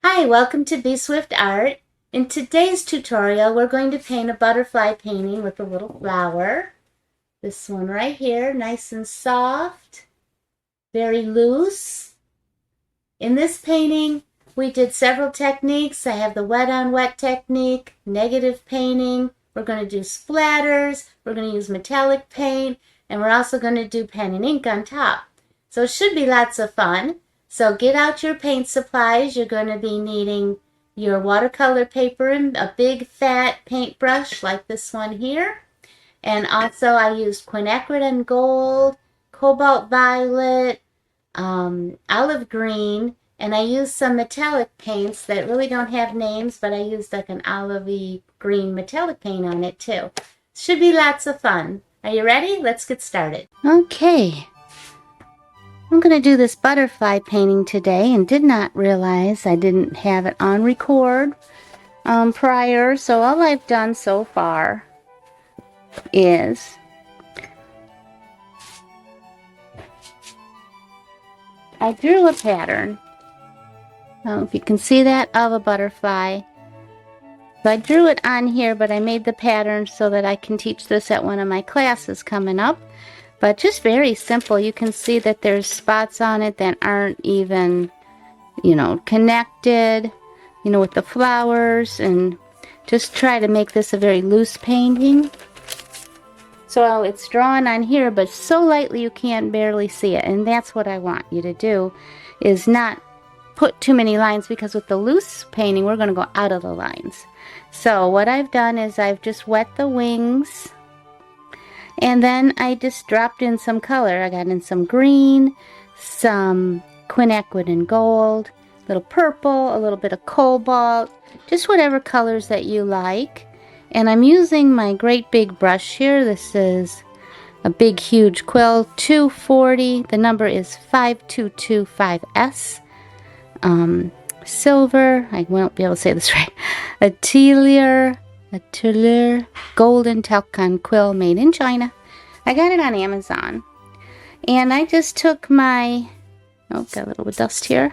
Hi, welcome to Be Swift Art. In today's tutorial, we're going to paint a butterfly painting with a little flower. This one right here, nice and soft, very loose. In this painting, we did several techniques. I have the wet on wet technique, negative painting. We're going to do splatters. We're going to use metallic paint, and we're also going to do pen and ink on top. So it should be lots of fun. So get out your paint supplies. You're going to be needing your watercolor paper and a big fat paintbrush like this one here. And also I used quinacridone and gold, cobalt violet, olive green, and I used some metallic paints that really don't have names, but I used like an olivey green metallic paint on it too. Should be lots of fun. Are you ready? Let's get started. Okay. I'm going to do this butterfly painting today and did not realize I didn't have it on record prior. So all I've done so far is I drew a pattern. I don't know if you can see that, of a butterfly. So I drew it on here, but I made the pattern so that I can teach this at one of my classes coming up. But just very simple. You can see that there's spots on it that aren't even, connected, with the flowers. And just try to make this a very loose painting. So it's drawn on here, but so lightly you can't barely see it. And that's what I want you to do, is not put too many lines, because with the loose painting, we're going to go out of the lines. So what I've done is I've just wet the wings. And then I just dropped in some color. I got in some green, some quinacridone and gold, a little purple, a little bit of cobalt, just whatever colors that you like. And I'm using my great big brush here. This is a big, huge quill, 240. The number is 5225S. Silver, I won't be able to say this right, Atelier Golden Talcon Quill, made in China. I got it on Amazon. And I just took my, got a little bit of dust here.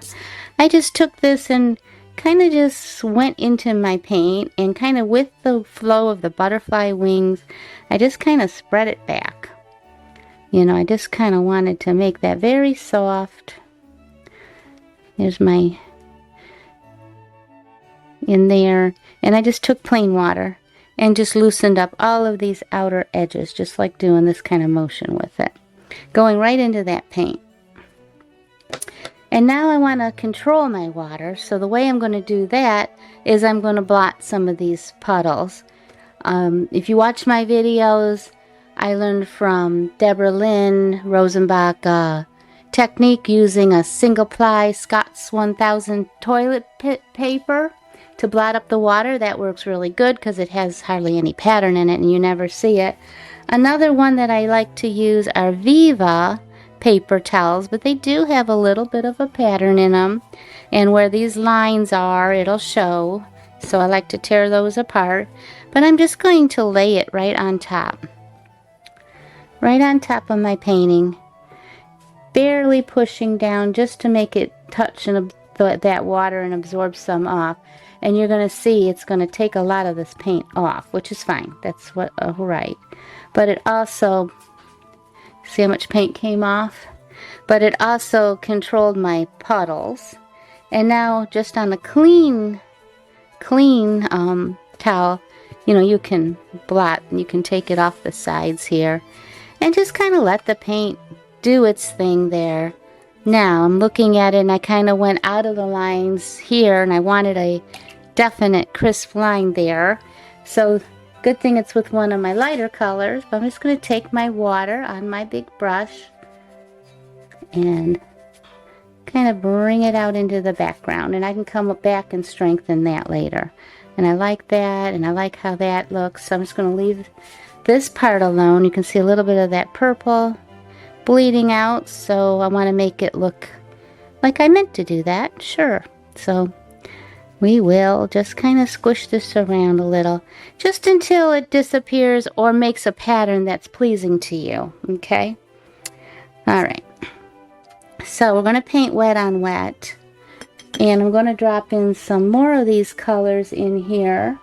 I just took this and kind of just went into my paint, and kind of with the flow of the butterfly wings, I just kind of spread it back. I just kind of wanted to make that very soft. There's my, in there. And I just took plain water and just loosened up all of these outer edges, just like doing this kind of motion with it, going right into that paint. And now I want to control my water, so the way I'm going to do that is I'm going to blot some of these puddles. If you watch my videos, I learned from Deborah Lynn Rosenbach technique using a single ply Scott's 1000 toilet paper to blot up the water. That works really good because it has hardly any pattern in it and you never see it. Another one that I like to use are Viva paper towels, but they do have a little bit of a pattern in them, and where these lines are, it'll show. So I like to tear those apart, but I'm just going to lay it right on top of my painting, barely pushing down just to make it touch that water and absorb some off. And you're going to see it's going to take a lot of this paint off, which is fine. That's what, right. But it also, see how much paint came off? But it also controlled my puddles. And now just on a clean towel, you can blot and you can take it off the sides here. And just kind of let the paint do its thing there. Now I'm looking at it and I kind of went out of the lines here, and I wanted a definite crisp line there. So good thing it's with one of my lighter colors. But I'm just going to take my water on my big brush and kind of bring it out into the background, and I can come back and strengthen that later. And I like that, and I like how that looks. So I'm just going to leave this part alone. You can see a little bit of that purple bleeding out, so I want to make it look like I meant to do that. Sure. So we will just kind of squish this around a little, just until it disappears or makes a pattern that's pleasing to you. Okay? All right. So we're going to paint wet on wet. And I'm going to drop in some more of these colors in here.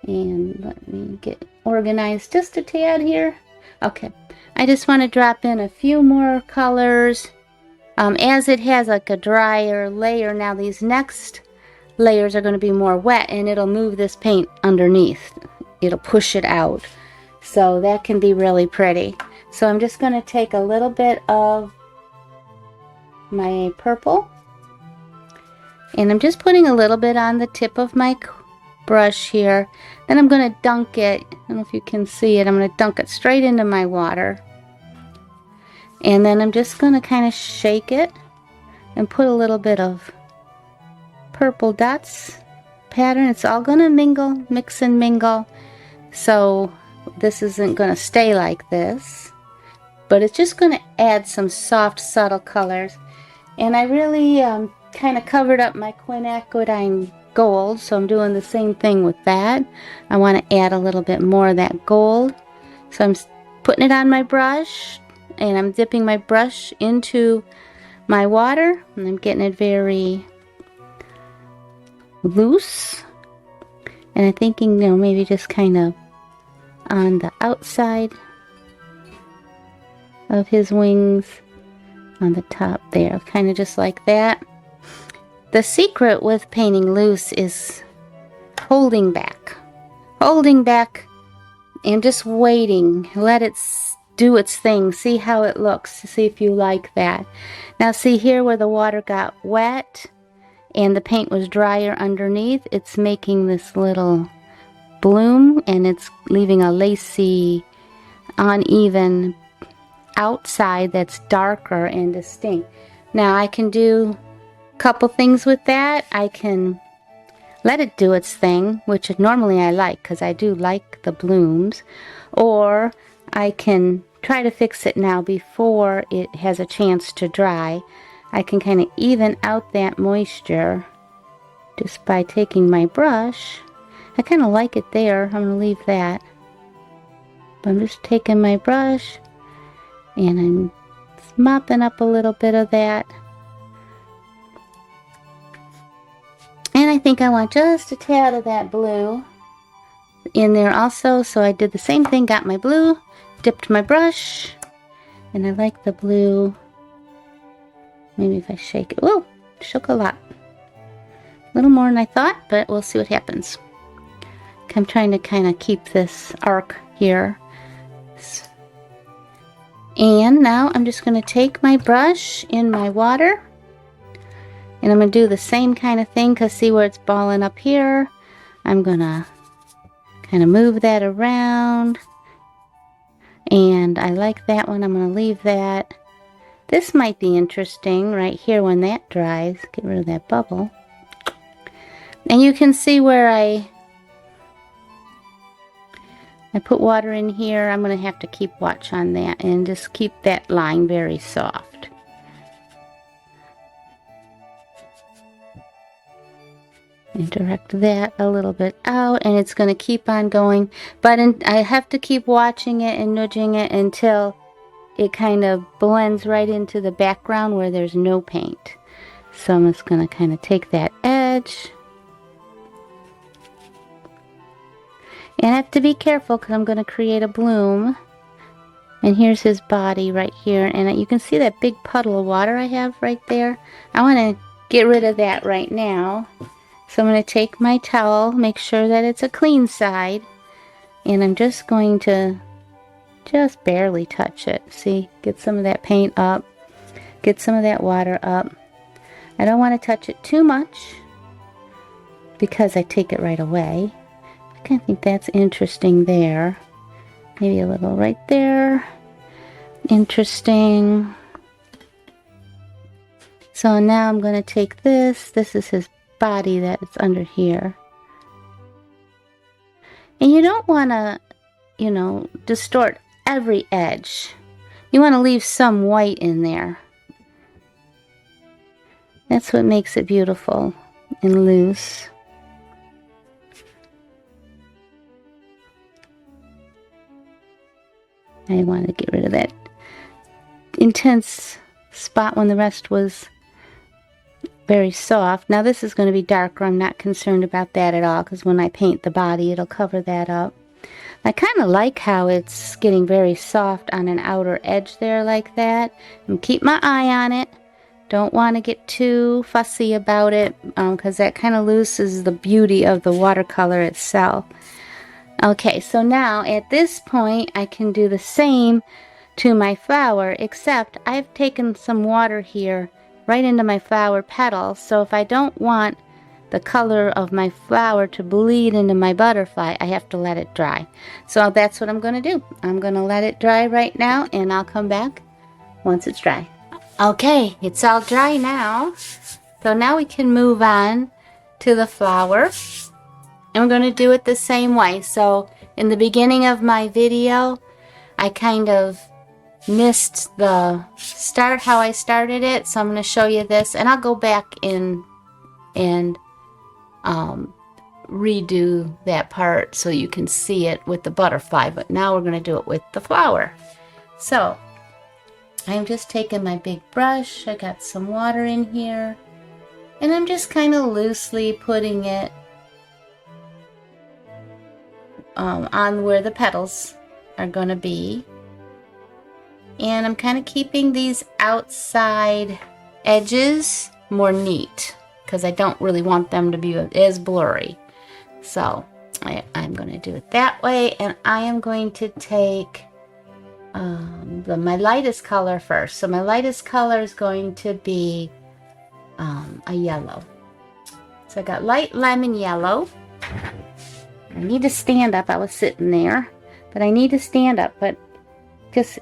And let me get organized just a tad here. Okay, I just want to drop in a few more colors. As it has like a drier layer, now these next layers are going to be more wet, and it'll move this paint underneath. It'll push it out. So that can be really pretty. So I'm just going to take a little bit of my purple, and I'm just putting a little bit on the tip of my brush here. Then I'm going to dunk it. I don't know if you can see it. I'm going to dunk it straight into my water. And then I'm just going to kind of shake it and put a little bit of purple dots pattern. It's all going to mingle, mix and mingle. So this isn't going to stay like this, but it's just going to add some soft, subtle colors. And I really kind of covered up my quinacridone gold, so I'm doing the same thing with that. I want to add a little bit more of that gold. So I'm putting it on my brush, and I'm dipping my brush into my water, and I'm getting it very loose. And I'm thinking, you know, maybe just kind of on the outside of his wings, on the top there, kind of just like that. The secret with painting loose is holding back and just waiting. Let it do its thing. See how it looks. See if you like that. Now see here where the water got wet and the paint was drier underneath, it's making this little bloom, and it's leaving a lacy, uneven outside that's darker and distinct. Now I can do a couple things with that. I can let it do its thing, which normally I like because I do like the blooms, or I can try to fix it now before it has a chance to dry. I can kind of even out that moisture just by taking my brush. I kind of like it there. I'm going to leave that. But I'm just taking my brush and I'm mopping up a little bit of that. And I think I want just a tad of that blue in there also. So I did the same thing, got my blue, dipped my brush, and I like the blue. Maybe if I shake it. Whoa, shook a lot. A little more than I thought, but we'll see what happens. I'm trying to kind of keep this arc here. And now I'm just going to take my brush in my water, and I'm going to do the same kind of thing, because see where it's balling up here? I'm going to kind of move that around, and I like that one. I'm going to leave that. This might be interesting right here when that dries. Get rid of that bubble. And you can see where I put water in here. I'm going to have to keep watch on that and just keep that line very soft. And direct that a little bit out, and it's going to keep on going. But I have to keep watching it and nudging it until it kind of blends right into the background where there's no paint. So I'm just going to kind of take that edge. And I have to be careful because I'm going to create a bloom. And here's his body right here. And you can see that big puddle of water I have right there. I want to get rid of that right now. So I'm going to take my towel, make sure that it's a clean side. And I'm just going to just barely touch it. See, get some of that paint up. Get some of that water up. I don't want to touch it too much because I take it right away. I think that's interesting there. Maybe a little right there. Interesting. So now I'm going to take this. This is his body that's under here. And you don't want to, you know, distort every edge. You want to leave some white in there. That's what makes it beautiful and loose. I want to get rid of that intense spot when the rest was very soft. Now this is going to be darker. I'm not concerned about that at all because when I paint the body, it'll cover that up. I kind of like how it's getting very soft on an outer edge there like that. And keep my eye on it. Don't want to get too fussy about it because that kind of loses the beauty of the watercolor itself. Okay, so now at this point I can do the same to my flower, except I've taken some water here right into my flower petals, so if I don't want the color of my flower to bleed into my butterfly, I have to let it dry. So that's what I'm going to do. I'm going to let it dry right now, and I'll come back once it's dry. Okay, it's all dry now. So now we can move on to the flower. And we're going to do it the same way. So in the beginning of my video, I kind of missed the start, how I started it. So I'm going to show you this, and I'll go back in and redo that part so you can see it with the butterfly. But now we're going to do it with the flower. So I'm just taking my big brush. I got some water in here, and I'm just kind of loosely putting it on where the petals are going to be. And I'm kind of keeping these outside edges more neat because I don't really want them to be as blurry. So I'm going to do it that way, and I am going to take my lightest color first. So my lightest color is going to be a yellow. So I got light lemon yellow. I need to stand up. I was sitting there, but I need to stand up,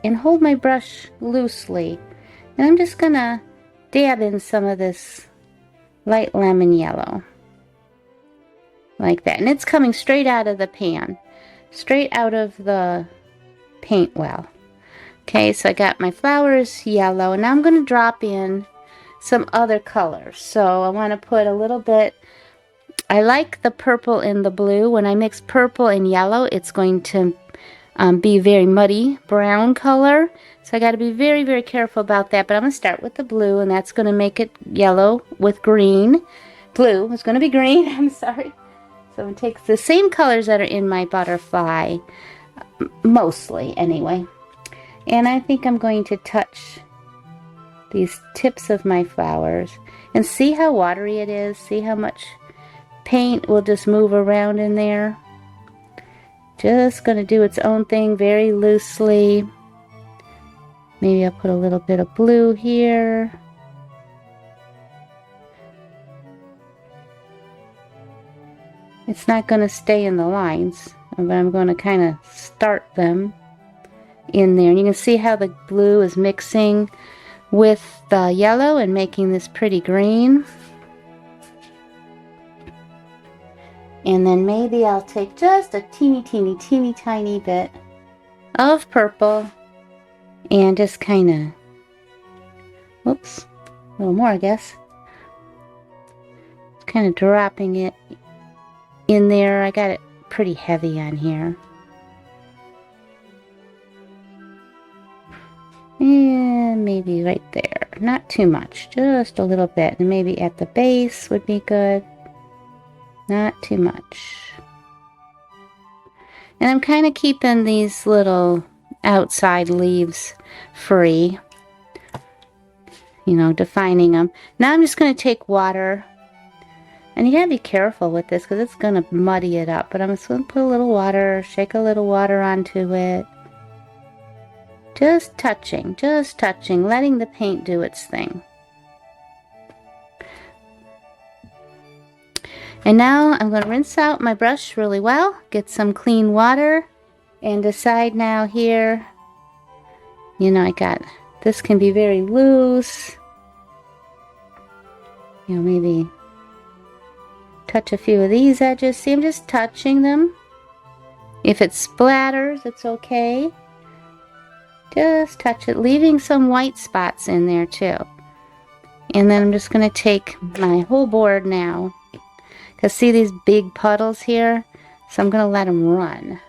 and hold my brush loosely. And I'm just gonna dab in some of this light lemon yellow like that. And it's coming straight out of the pan, straight out of the paint well. Okay, so I got my flowers yellow, and now I'm gonna drop in some other colors. So I want to put a little bit. I like the purple and the blue. When I mix purple and yellow, it's going to be very muddy brown color. So I got to be very, very careful about that. But I'm going to start with the blue, and that's going to make it yellow with green. Blue is going to be green. I'm sorry. So it takes the same colors that are in my butterfly, mostly anyway. And I think I'm going to touch these tips of my flowers. And see how watery it is? See how much paint will just move around in there. Just going to do its own thing very loosely. Maybe I'll put a little bit of blue here. It's not going to stay in the lines, but I'm going to kind of start them in there. And you can see how the blue is mixing with the yellow and making this pretty green. And then maybe I'll take just a teeny tiny bit of purple and just kind of, whoops, a little more I guess. Kind of dropping it in there. I got it pretty heavy on here. And maybe right there. Not too much, just a little bit. And maybe at the base would be good. Not too much. And I'm kind of keeping these little outside leaves free. You know, defining them. Now I'm just going to take water. And you got to be careful with this because it's going to muddy it up. But I'm just going to put a little water, shake a little water onto it. Just touching, letting the paint do its thing. And now I'm going to rinse out my brush really well, get some clean water, and decide now here, you know, this can be very loose. You know, maybe touch a few of these edges. See, I'm just touching them. If it splatters, it's okay. Just touch it, leaving some white spots in there too. And then I'm just going to take my whole board now. Because see these big puddles here? So I'm going to let them run.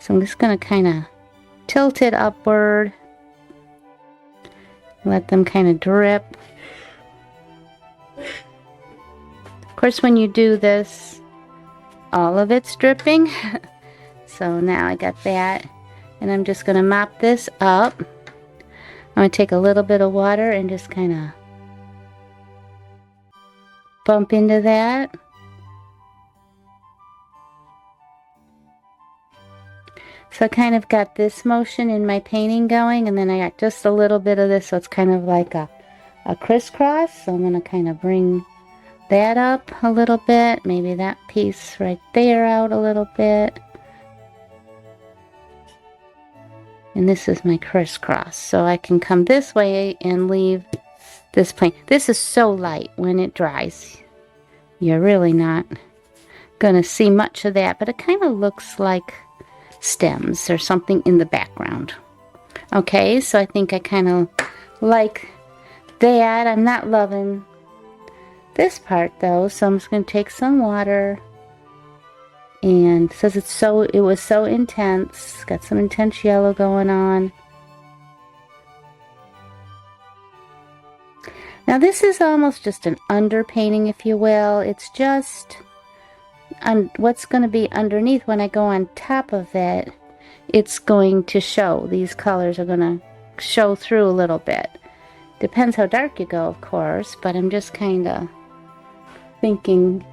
So I'm just going to kind of tilt it upward. Let them kind of drip. Of course, when you do this, all of it's dripping. So now I got that, and I'm just going to mop this up. I'm going to take a little bit of water and just kind of bump into that. So I kind of got this motion in my painting going, and then I got just a little bit of this, so it's kind of like a crisscross. So I'm going to kind of bring that up a little bit, maybe that piece right there out a little bit. And this is my crisscross, so I can come this way and leave this plain. This is so light when it dries. You're really not going to see much of that, but it kind of looks like stems or something in the background. Okay, so I think I kind of like that. I'm not loving this part though, so I'm just going to take some water, and it says it was so intense. Got some intense yellow going on. Now this is almost just an underpainting, if you will. It's just what's going to be underneath. When I go on top of it, it's going to show. These colors are going to show through a little bit. Depends how dark you go, of course, but I'm just kind of thinking,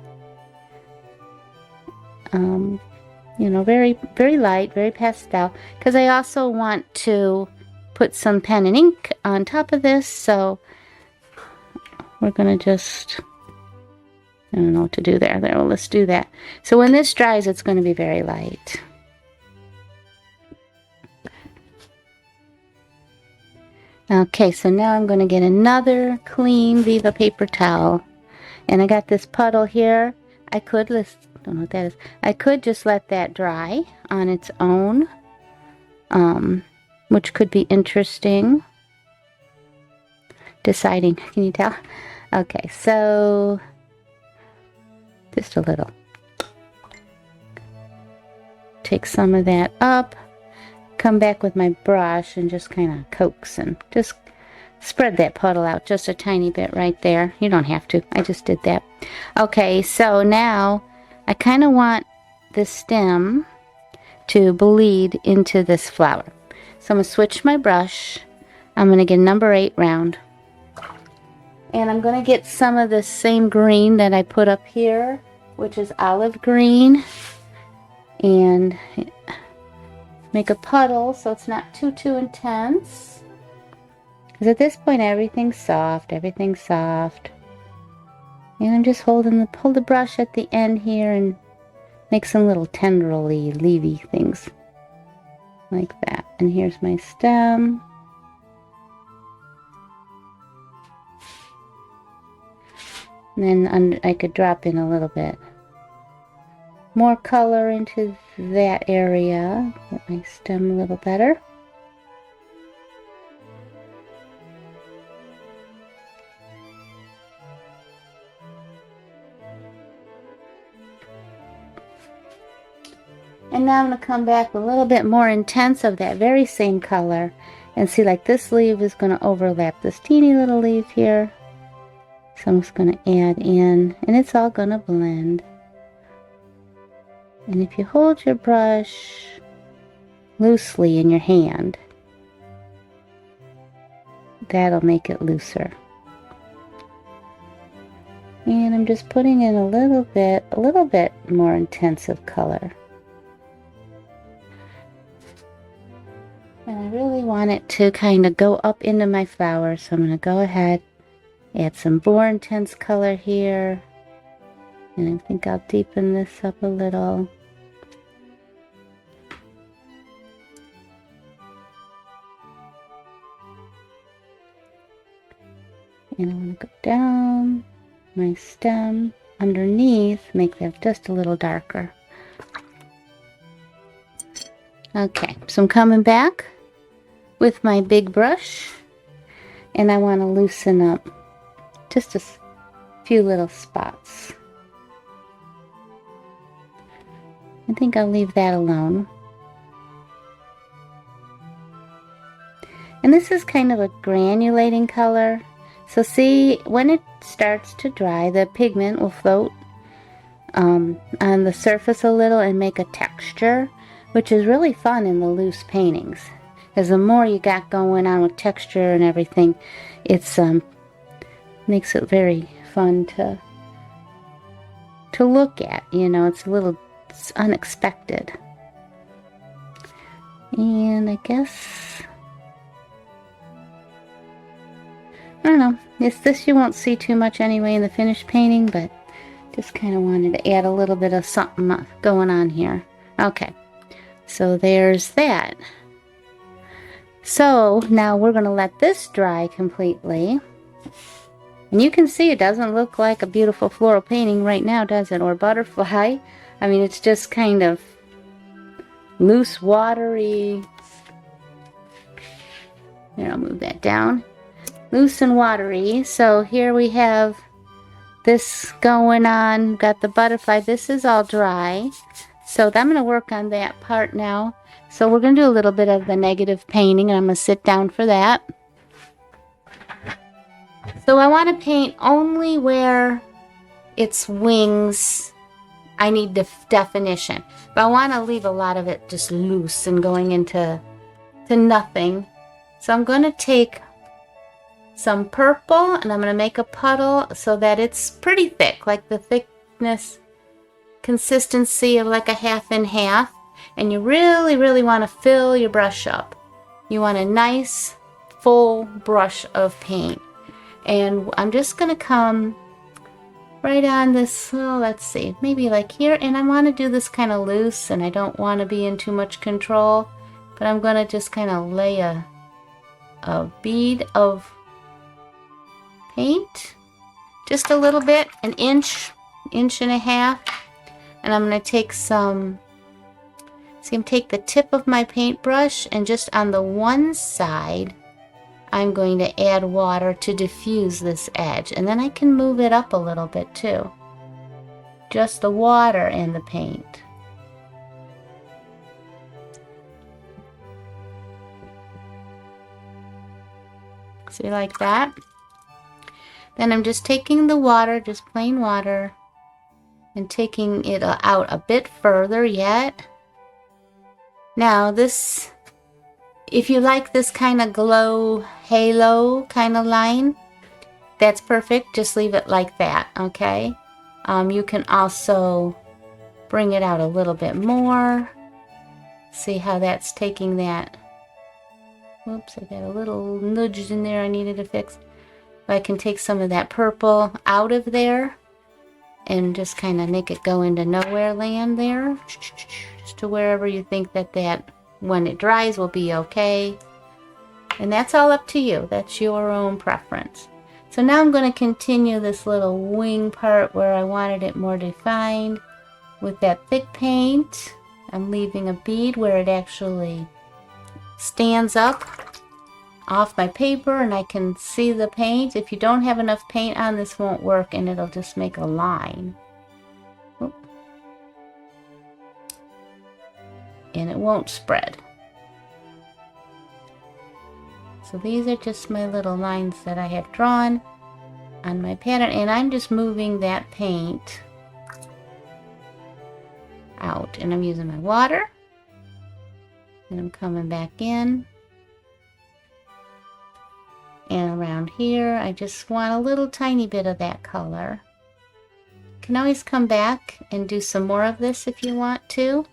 you know, very, very light, very pastel, because I also want to put some pen and ink on top of this, so we're going to just, I don't know what to do there. Well, let's do that. So when this dries, it's going to be very light. Okay, so now I'm going to get another clean Viva paper towel. And I got this puddle here. I could, don't know what that is. I could just let that dry on its own, which could be interesting. Deciding, can you tell? Okay, so just a little. Take some of that up. Come back with my brush and just kind of coax and just spread that puddle out just a tiny bit right there. You don't have to. I just did that. Okay, so now I kind of want this stem to bleed into this flower. So I'm going to switch my brush. I'm going to get number 8 round. And I'm going to get some of the same green that I put up here, which is olive green. And make a puddle so it's not too intense. Because at this point everything's soft, everything's soft. And I'm just pull the brush at the end here and make some little tendrily, leafy things. Like that. And here's my stem. And then I could drop in a little bit more color into that area. Get my stem a little better. And now I'm going to come back a little bit more intense of that very same color. And see, like this leaf is going to overlap this teeny little leaf here. So I'm just going to add in, and it's all going to blend. And if you hold your brush loosely in your hand, that'll make it looser. And I'm just putting in a little bit more intensive color. And I really want it to kind of go up into my flower, so I'm going to go ahead, add some more intense color here. And I think I'll deepen this up a little. And I'm going to go down my stem underneath, make that just a little darker. Okay, so I'm coming back with my big brush, and I want to loosen up just a few little spots. I think I'll leave that alone. And this is kind of a granulating color. So see, when it starts to dry, the pigment will float on the surface a little and make a texture, which is really fun in the loose paintings. Because the more you got going on with texture and everything, it's makes it very fun to look at. You know, it's unexpected. And I guess, I don't know, this you won't see too much anyway in the finished painting, but just kind of wanted to add a little bit of something going on here. Okay, so there's that. So now we're going to let this dry completely. And you can see it doesn't look like a beautiful floral painting right now, does it? Or butterfly. I mean, it's just kind of loose, watery. Here, I'll move that down. Loose and watery. So here we have this going on. Got the butterfly. This is all dry. So I'm going to work on that part now. So we're going to do a little bit of the negative painting, and I'm going to sit down for that. So I want to paint only where its wings, I need definition. But I want to leave a lot of it just loose and going into nothing. So I'm going to take some purple, and I'm going to make a puddle so that it's pretty thick, like the thickness, consistency of like a half and half. And you really, really want to fill your brush up. You want a nice, full brush of paint. And I'm just going to come right on this, let's see, maybe like here. And I want to do this kind of loose, and I don't want to be in too much control. But I'm going to just kind of lay a bead of paint. Just a little bit, an inch and a half. And I'm going to take some... See, I'm going to take the tip of my paintbrush, and just on the one side, I'm going to add water to diffuse this edge. And then I can move it up a little bit too. Just the water and the paint. See, like that? Then I'm just taking the water, just plain water, and taking it out a bit further yet. Now this, if you like this kind of glow halo kind of line, that's perfect. Just leave it like that, okay? You can also bring it out a little bit more. See how that's taking that. Whoops, I got a little nudge in there I needed to fix. But I can take some of that purple out of there and just kind of make it go into nowhere land there. Just to wherever you think that when it dries will be okay. And that's all up to you. That's your own preference. So now I'm going to continue this little wing part where I wanted it more defined with that thick paint. I'm leaving a bead where it actually stands up off my paper and I can see the paint. If you don't have enough paint on, this won't work and it'll just make a line. Oop. And it won't spread. So these are just my little lines that I have drawn on my pattern, and I'm just moving that paint out, and I'm using my water, and I'm coming back in. And around here, I just want a little tiny bit of that color. You can always come back and do some more of this if you want to.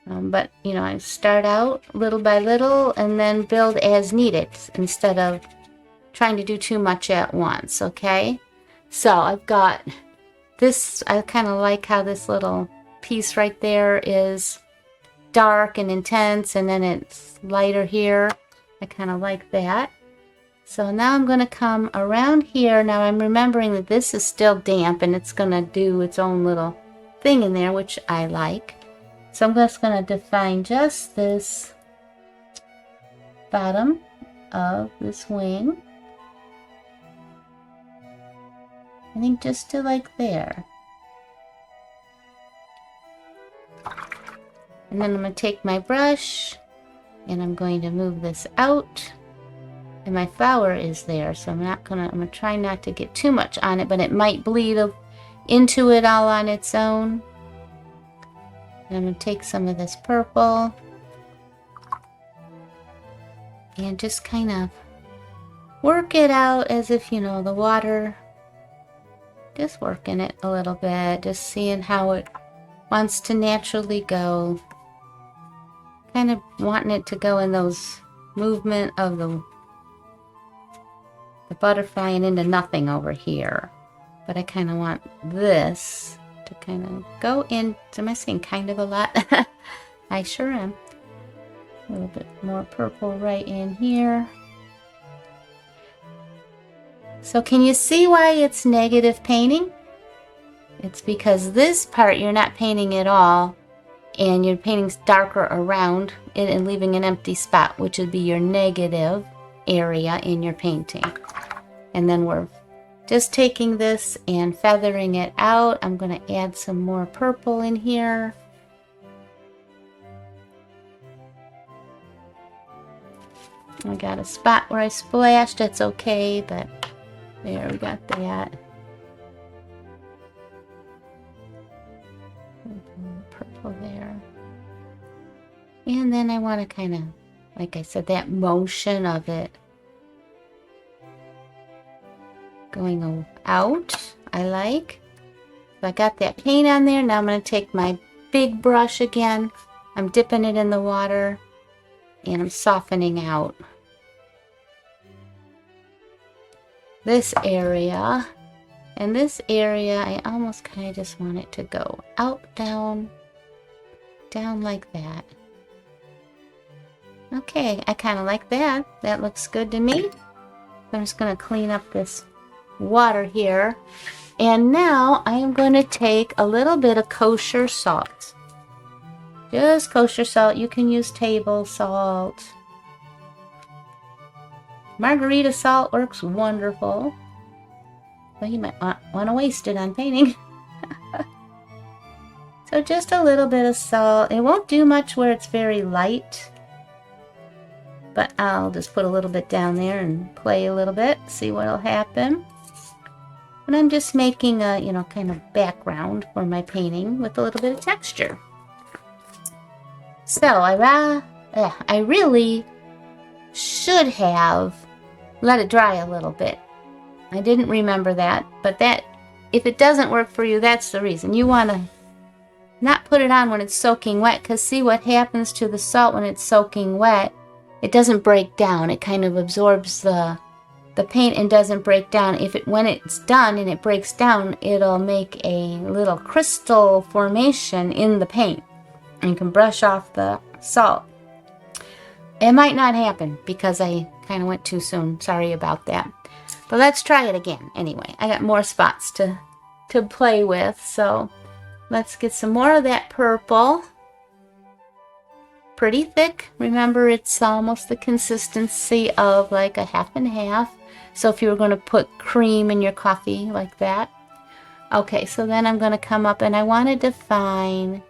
But, you know, I start out little by little and then build as needed instead of trying to do too much at once, okay? So I've got this, I kind of like how this little piece right there is dark and intense, and then it's lighter here. I kind of like that. So now I'm going to come around here. Now I'm remembering that this is still damp and it's going to do its own little thing in there, which I like. So I'm just going to define just this bottom of this wing. I think just to like there. And then I'm going to take my brush And I'm going to move this out. And my flower is there, so I'm gonna try not to get too much on it, but it might bleed into it all on its own. And I'm gonna take some of this purple and just kind of work it out as if, you know, the water, just working it a little bit, just seeing how it wants to naturally go. Kind of wanting it to go in those movement of the butterfly and into nothing over here. But I kind of want this to kind of go in. Am I saying kind of a lot? I sure am. A little bit more purple right in here. So can you see why it's negative painting? It's because this part you're not painting at all, and you're painting darker around it and leaving an empty spot, which would be your negative area in your painting. And then we're just taking this and feathering it out. I'm going to add some more purple in here. I got a spot where I splashed. That's okay, but there, we got that. Purple there. And then I want to kind of, like I said, that motion of it going out, I like. So I got that paint on there. Now I'm going to take my big brush again. I'm dipping it in the water and I'm softening out this area. And this area, I almost kind of just want it to go out, down, down like that. Okay, I kind of like that. That looks good to me. I'm just going to clean up this water here. And now I am going to take a little bit of kosher salt. Just kosher salt. You can use table salt. Margarita salt works wonderful. Well, you might want to waste it on painting. So just a little bit of salt. It won't do much where it's very light. But I'll just put a little bit down there and play a little bit. See what'll happen. And I'm just making a, you know, kind of background for my painting with a little bit of texture. So I really should have let it dry a little bit. I didn't remember that, but that, if it doesn't work for you, that's the reason. You want to not put it on when it's soaking wet, because see what happens to the salt when it's soaking wet. It doesn't break down. It kind of absorbs the paint and doesn't break down. When it's done and it breaks down, it'll make a little crystal formation in the paint and you can brush off the salt. It might not happen because I kind of went too soon. Sorry about that. But let's try it again. Anyway, I got more spots to play with. So let's get some more of that purple. Pretty thick. Remember, it's almost the consistency of like a half and half. So if you were going to put cream in your coffee like that. Okay, so then I'm going to come up and I want to define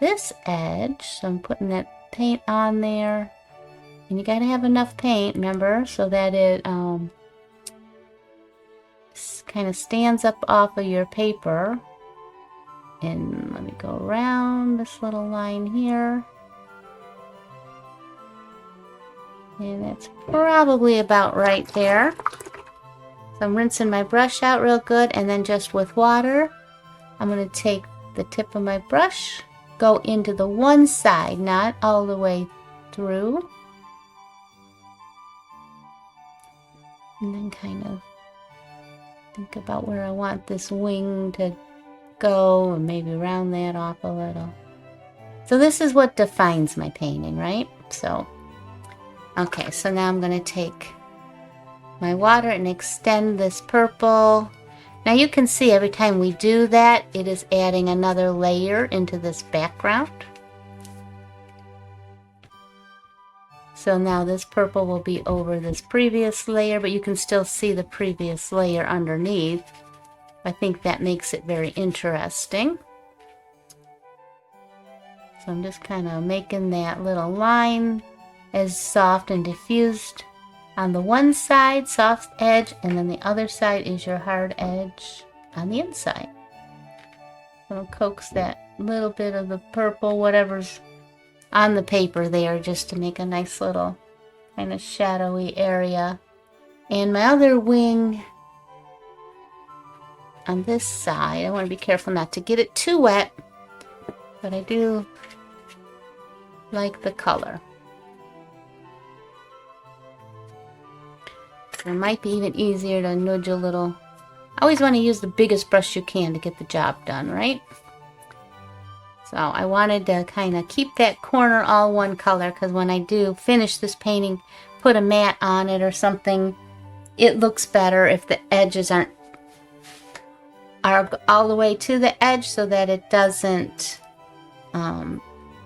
this edge. So I'm putting that paint on there. And you got to have enough paint, remember, so that it kind of stands up off of your paper. And let me go around this little line here. And that's probably about right there. So I'm rinsing my brush out real good, and then just with water, I'm going to take the tip of my brush, go into the one side, not all the way through. And then kind of think about where I want this wing to go and maybe round that off a little. So this is what defines my painting, right? So, okay, so now I'm going to take my water and extend this purple. Now you can see every time we do that, it is adding another layer into this background. So now this purple will be over this previous layer, but you can still see the previous layer underneath. I think that makes it very interesting. So I'm just kind of making that little line as soft and diffused on the one side, soft edge, and then the other side is your hard edge on the inside. I'll coax that little bit of the purple, whatever's on the paper there, just to make a nice little kind of shadowy area. And my other wing on this side, I want to be careful not to get it too wet, but I do like the color. So it might be even easier to nudge a little. I always want to use the biggest brush you can to get the job done, right? So I wanted to kind of keep that corner all one color, because when I do finish this painting, put a matte on it or something, it looks better if the edges are all the way to the edge, so that it doesn't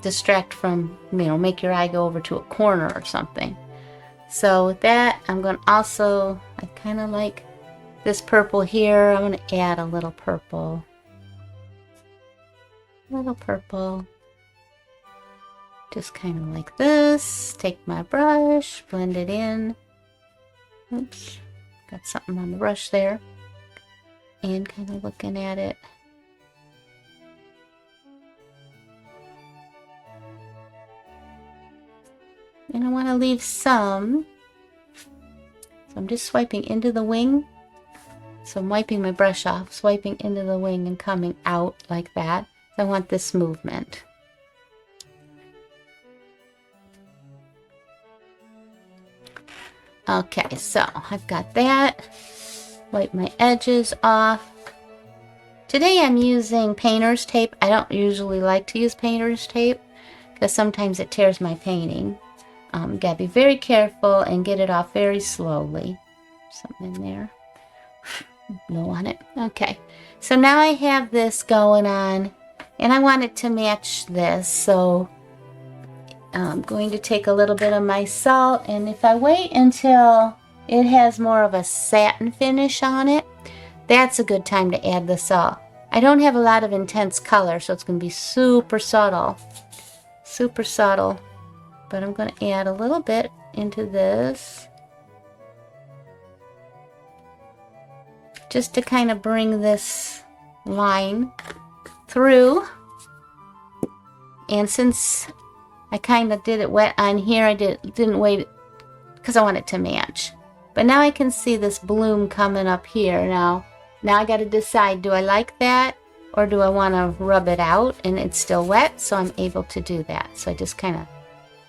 distract from, you know, make your eye go over to a corner or something. So with that, I'm going to also, I kind of like this purple here. I'm going to add a little purple. Just kind of like this. Take my brush, blend it in. Oops, got something on the brush there. And kind of looking at it. And I want to leave some. So I'm just swiping into the wing. So I'm wiping my brush off, swiping into the wing and coming out like that. So I want this movement. Okay, so I've got that. Wipe my edges off. Today I'm using painter's tape. I don't usually like to use painter's tape because sometimes it tears my painting. Gotta be very careful and get it off very slowly. Something in there. Blow on it. Okay, so now I have this going on and I want it to match this. So I'm going to take a little bit of my salt, and if I wait until it has more of a satin finish on it, that's a good time to add the salt. I don't have a lot of intense color, so it's going to be super subtle. Super subtle. But I'm going to add a little bit into this, just to kind of bring this line through. And since I kind of did it wet on here, I didn't wait because I want it to match. But now I can see this bloom coming up here. Now I got to decide, do I like that or do I want to rub it out and it's still wet? So I'm able to do that. So I just kind of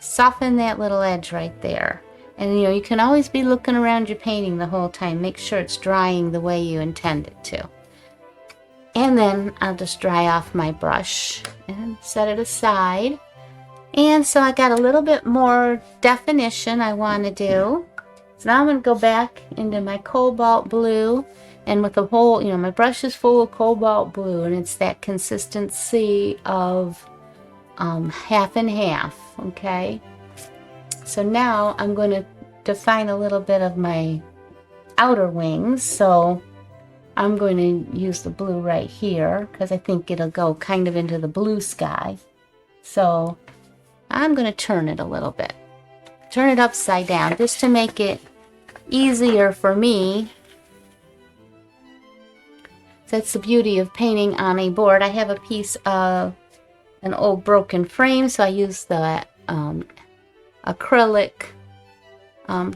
soften that little edge right there. And you know, you can always be looking around your painting the whole time. Make sure it's drying the way you intend it to. And then I'll just dry off my brush and set it aside. And so I got a little bit more definition I want to do. So now I'm going to go back into my cobalt blue, and with the whole, you know, my brush is full of cobalt blue, and it's that consistency of half and half, okay? So now I'm going to define a little bit of my outer wings. So I'm going to use the blue right here because I think it'll go kind of into the blue sky. So I'm going to turn it a little bit. Turn it upside down just to make it easier for me. That's the beauty of painting on a board. I have a piece of an old broken frame, so I use the acrylic, you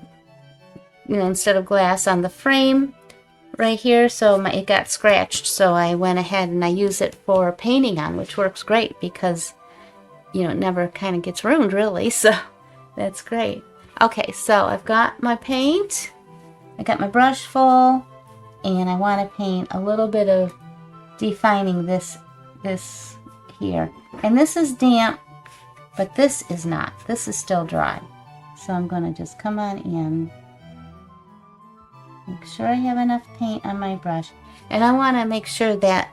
know, instead of glass on the frame right here. So it got scratched, so I went ahead and I use it for painting on, which works great because, you know, it never kind of gets ruined really. So that's great. Okay, so I've got my paint. I got my brush full, and I want to paint a little bit of defining this here. And this is damp, but this is not. This is still dry. So I'm going to just come on in. Make sure I have enough paint on my brush. And I want to make sure that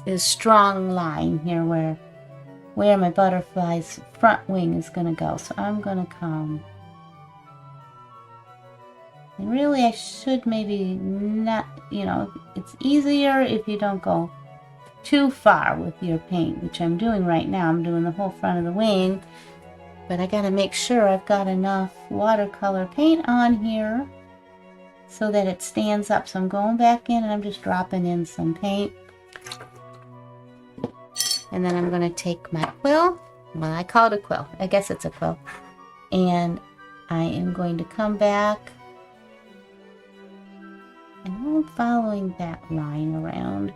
is strong line here where my butterfly's front wing is going to go. So I'm going to come. And really I should maybe not, you know, it's easier if you don't go too far with your paint, which I'm doing right now. I'm doing the whole front of the wing, but I gotta make sure I've got enough watercolor paint on here so that it stands up. So I'm going back in and I'm just dropping in some paint. And then I'm gonna take my quill, well, I call it a quill, I guess it's a quill, and I am going to come back and I'm following that line around.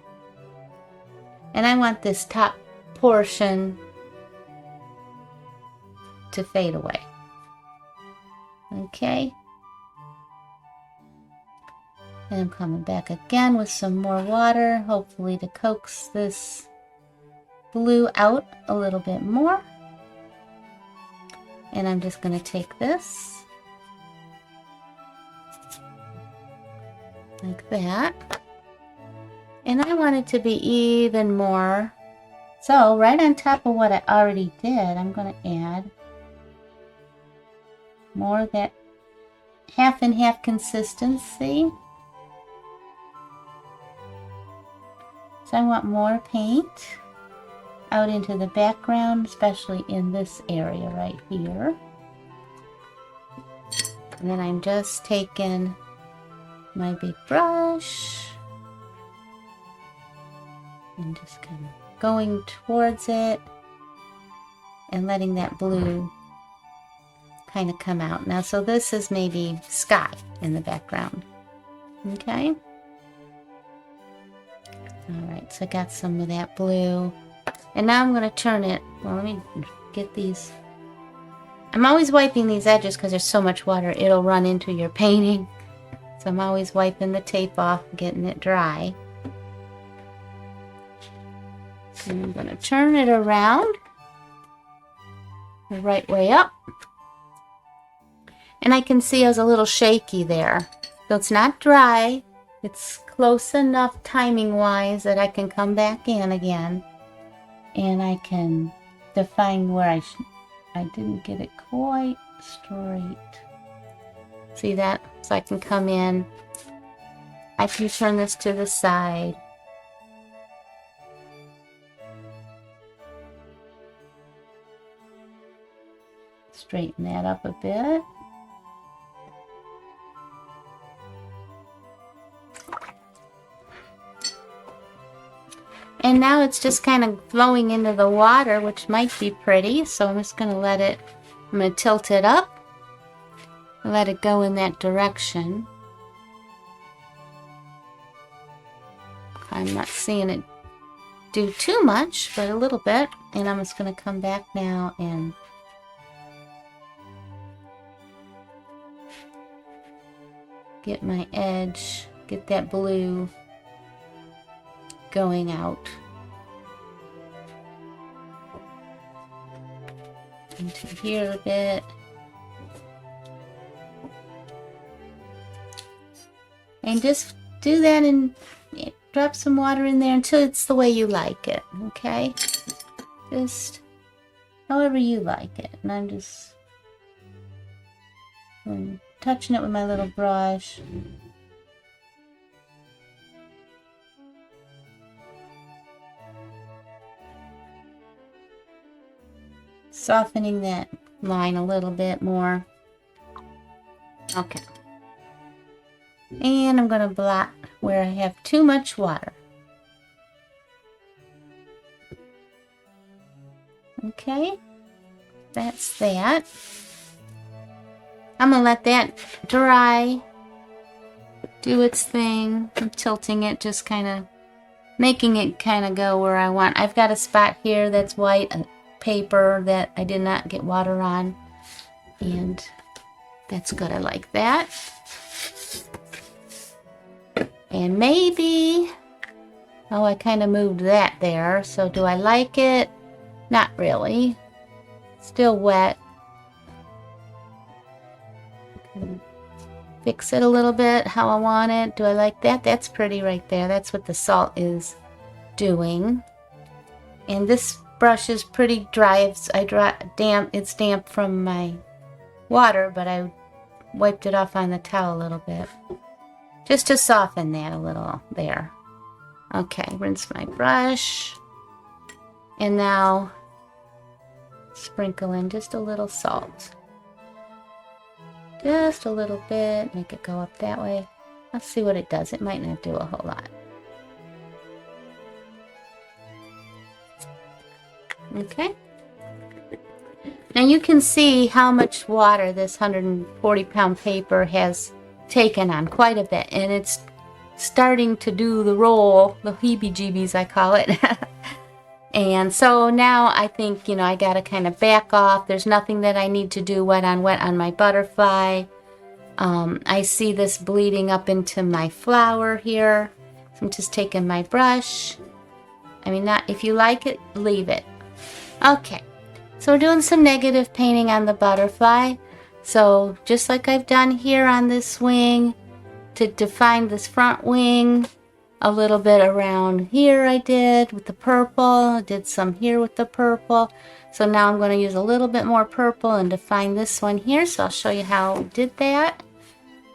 And I want this top portion to fade away. Okay. And I'm coming back again with some more water, hopefully to coax this blue out a little bit more. And I'm just going to take this like that. And I want it to be even more. So right on top of what I already did, I'm going to add more of that half and half consistency. So I want more paint out into the background, especially in this area right here. And then I'm just taking my big brush and just kind of going towards it and letting that blue kind of come out. Now, so this is maybe sky in the background. Okay. All right, so I got some of that blue. And now I'm going to turn it. Well, let me get these. I'm always wiping these edges because there's so much water, it'll run into your painting. So I'm always wiping the tape off, getting it dry. And I'm going to turn it around the right way up. And I can see I was a little shaky there. So it's not dry. It's close enough timing-wise that I can come back in again. And I can define where I didn't get it quite straight. See that? So I can come in. I can turn this to the side. Straighten that up a bit. And now it's just kind of flowing into the water, which might be pretty. So I'm just going to let it, I'm going to tilt it up and let it go in that direction. I'm not seeing it do too much, but a little bit. And I'm just going to come back now and get my edge, get that blue going out into here a bit. And just do that and drop some water in there until it's the way you like it, okay? Just however you like it. And I'm just touching it with my little brush. Softening that line a little bit more. Okay. And I'm going to blot where I have too much water. Okay. That's that. I'm going to let that dry. Do its thing. I'm tilting it, just kind of making it kind of go where I want. I've got a spot here that's white, paper that I did not get water on, and that's good. I like that. And maybe, oh, I kind of moved that there, so do I like it? Not really. Still wet. Fix it a little bit how I want it. Do I like that? That's pretty right there. That's what the salt is doing. And this brush is pretty dry. It's damp from my water, but I wiped it off on the towel a little bit just to soften that a little there. Okay, rinse my brush. And now sprinkle in just a little salt. Just a little bit, make it go up that way. Let's see what it does. It might not do a whole lot. Okay. Now you can see how much water this 140-pound paper has taken on, quite a bit, and it's starting to do the roll, the heebie-jeebies I call it. And so now I think, you know, I gotta kind of back off. There's nothing that I need to do wet on my butterfly. I see this bleeding up into my flower here. So I'm just taking my brush. I mean, not, if you like it, leave it. Okay, so we're doing some negative painting on the butterfly. So just like I've done here on this wing, to define this front wing, a little bit around here I did with the purple. I did some here with the purple. So now I'm going to use a little bit more purple and define this one here. So I'll show you how I did that.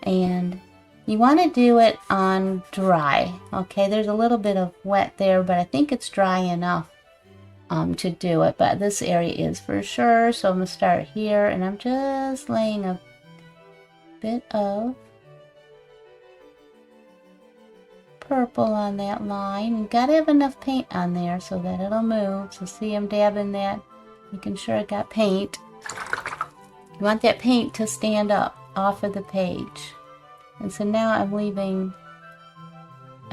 And you want to do it on dry. Okay, there's a little bit of wet there, but I think it's dry enough to do it. But this area is for sure. So I'm going to start here, and I'm just laying a bit of purple on that line. You gotta have enough paint on there so that it'll move. So see, I'm dabbing that, making sure I got paint. You want that paint to stand up off of the page. And so now I'm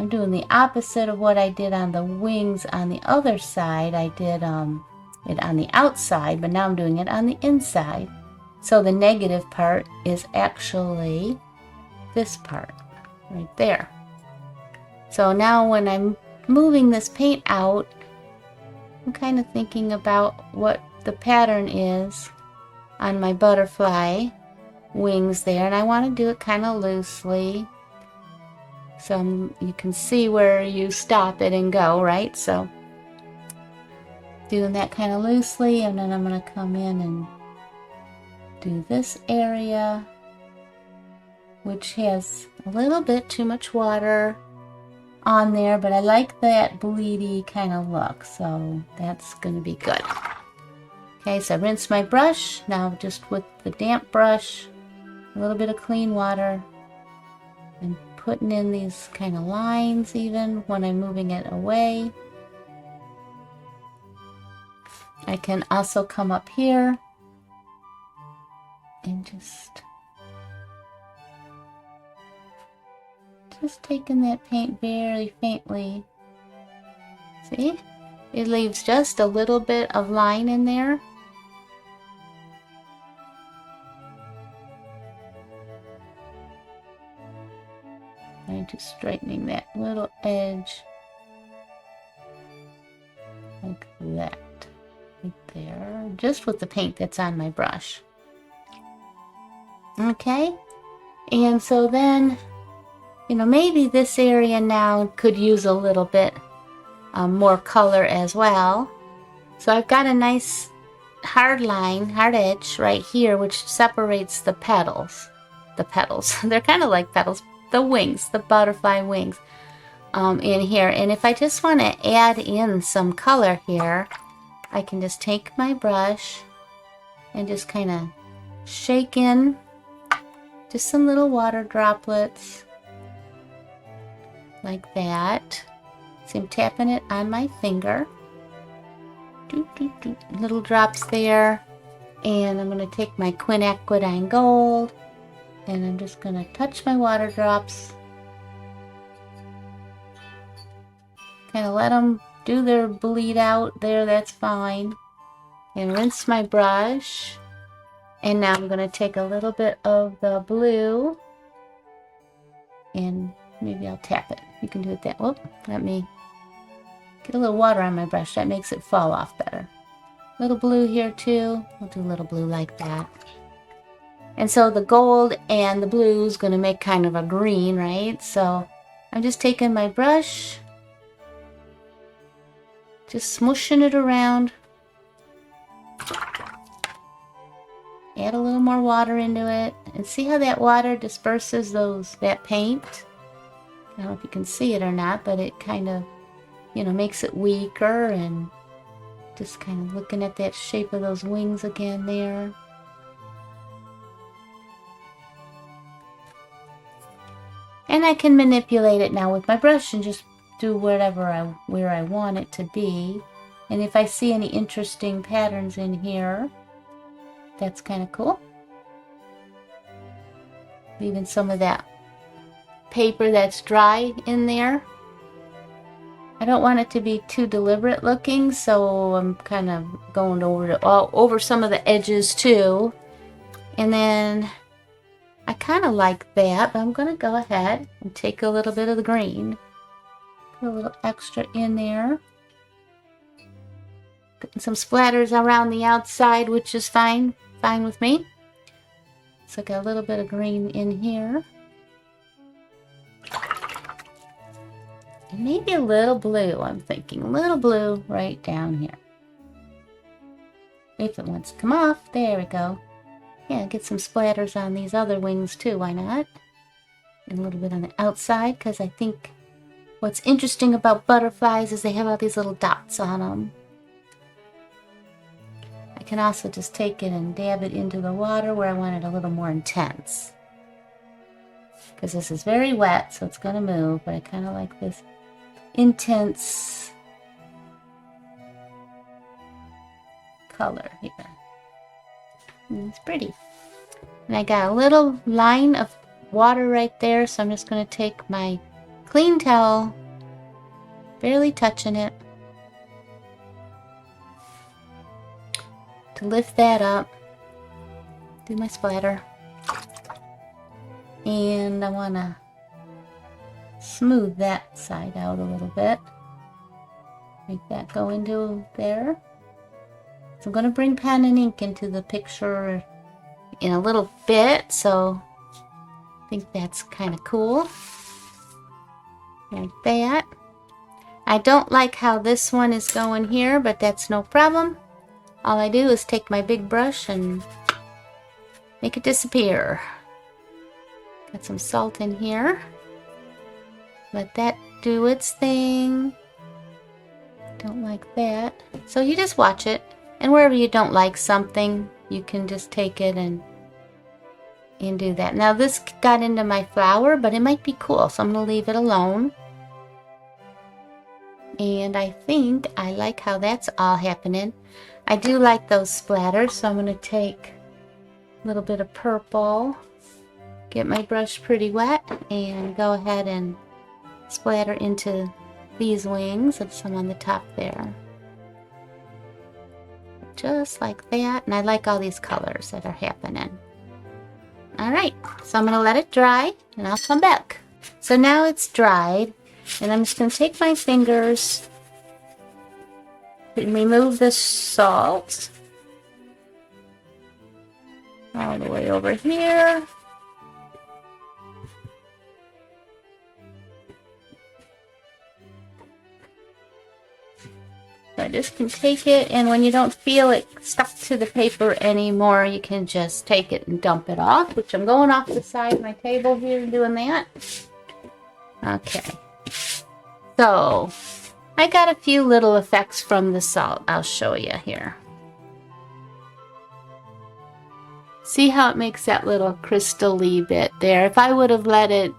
doing the opposite of what I did on the wings on the other side. I did it on the outside, but now I'm doing it on the inside. So the negative part is actually this part right there. So now when I'm moving this paint out, I'm kind of thinking about what the pattern is on my butterfly wings there, and I want to do it kind of loosely. So you can see where you stop it and go, right? So doing that kind of loosely, and then I'm going to come in and do this area, which has a little bit too much water on there, but I like that bleedy kind of look, so that's going to be good. Okay, so I rinsed my brush. Now just with the damp brush, a little bit of clean water, and putting in these kind of lines even when I'm moving it away. I can also come up here and just taking that paint very faintly. See? It leaves just a little bit of line in there. I'm just straightening that little edge like that, right there, just with the paint that's on my brush. Okay, and so then, you know, maybe this area now could use a little bit more color as well. So I've got a nice hard line, hard edge right here, which separates the petals. They're kind of like petals. The wings, the butterfly wings in here. And if I just want to add in some color here, I can just take my brush and just kind of shake in just some little water droplets like that. See, I'm tapping it on my finger. Little drops there. And I'm going to take my quinacridine gold, and I'm just going to touch my water drops. Kind of let them do their bleed out there, that's fine. And rinse my brush. And now I'm going to take a little bit of the blue, and maybe I'll tap it. You can do it that. Whoop, let me get a little water on my brush. That makes it fall off better. Little blue here too. We'll do a little blue like that. And so the gold and the blue is going to make kind of a green, right? So I'm just taking my brush, just smooshing it around. Add a little more water into it, and see how that water disperses that paint? I don't know if you can see it or not, but it kind of you know, makes it weaker, and just kind of looking at that shape of those wings again there. And I can manipulate it now with my brush and just do where I want it to be. And if I see any interesting patterns in here, that's kind of cool. Leaving some of that paper that's dry in there. I don't want it to be too deliberate looking, so I'm kind of going over some of the edges too. And then I kind of like that, but I'm going to go ahead and take a little bit of the green. Put a little extra in there. Getting some splatters around the outside, which is fine with me. So I got a little bit of green in here. And maybe a little blue, I'm thinking. A little blue right down here. If it wants to come off, there we go. Yeah, get some splatters on these other wings too, why not? And a little bit on the outside, because I think what's interesting about butterflies is they have all these little dots on them. I can also just take it and dab it into the water where I want it a little more intense. Because this is very wet, so it's going to move, but I kind of like this intense color here. And it's pretty. And I got a little line of water right there, so I'm just going to take my clean towel, barely touching it, to lift that up, do my splatter, and I want to smooth that side out a little bit, make that go into there. So I'm going to bring pen and ink into the picture in a little bit, so I think that's kind of cool, like that. I don't like how this one is going here, but that's no problem. All I do is take my big brush and make it disappear. Got some salt in here. Let that do its thing. Don't like that. So you just watch it. And wherever you don't like something, you can just take it and do that. Now this got into my flower, but it might be cool, so I'm going to leave it alone. And I think I like how that's all happening. I do like those splatters, so I'm going to take a little bit of purple, get my brush pretty wet, and go ahead and splatter into these wings. There's some on the top there. Just like that. And I like all these colors that are happening. Alright, so I'm going to let it dry, and I'll come back. So now it's dried, and I'm just going to take my fingers and remove the salt all the way over here. So I just can take it, and when you don't feel it stuck to the paper anymore, you can just take it and dump it off, which I'm going off the side of my table here and doing that. Okay. So I got a few little effects from the salt. I'll show you here. See how it makes that little crystal-y bit there? If I would have let it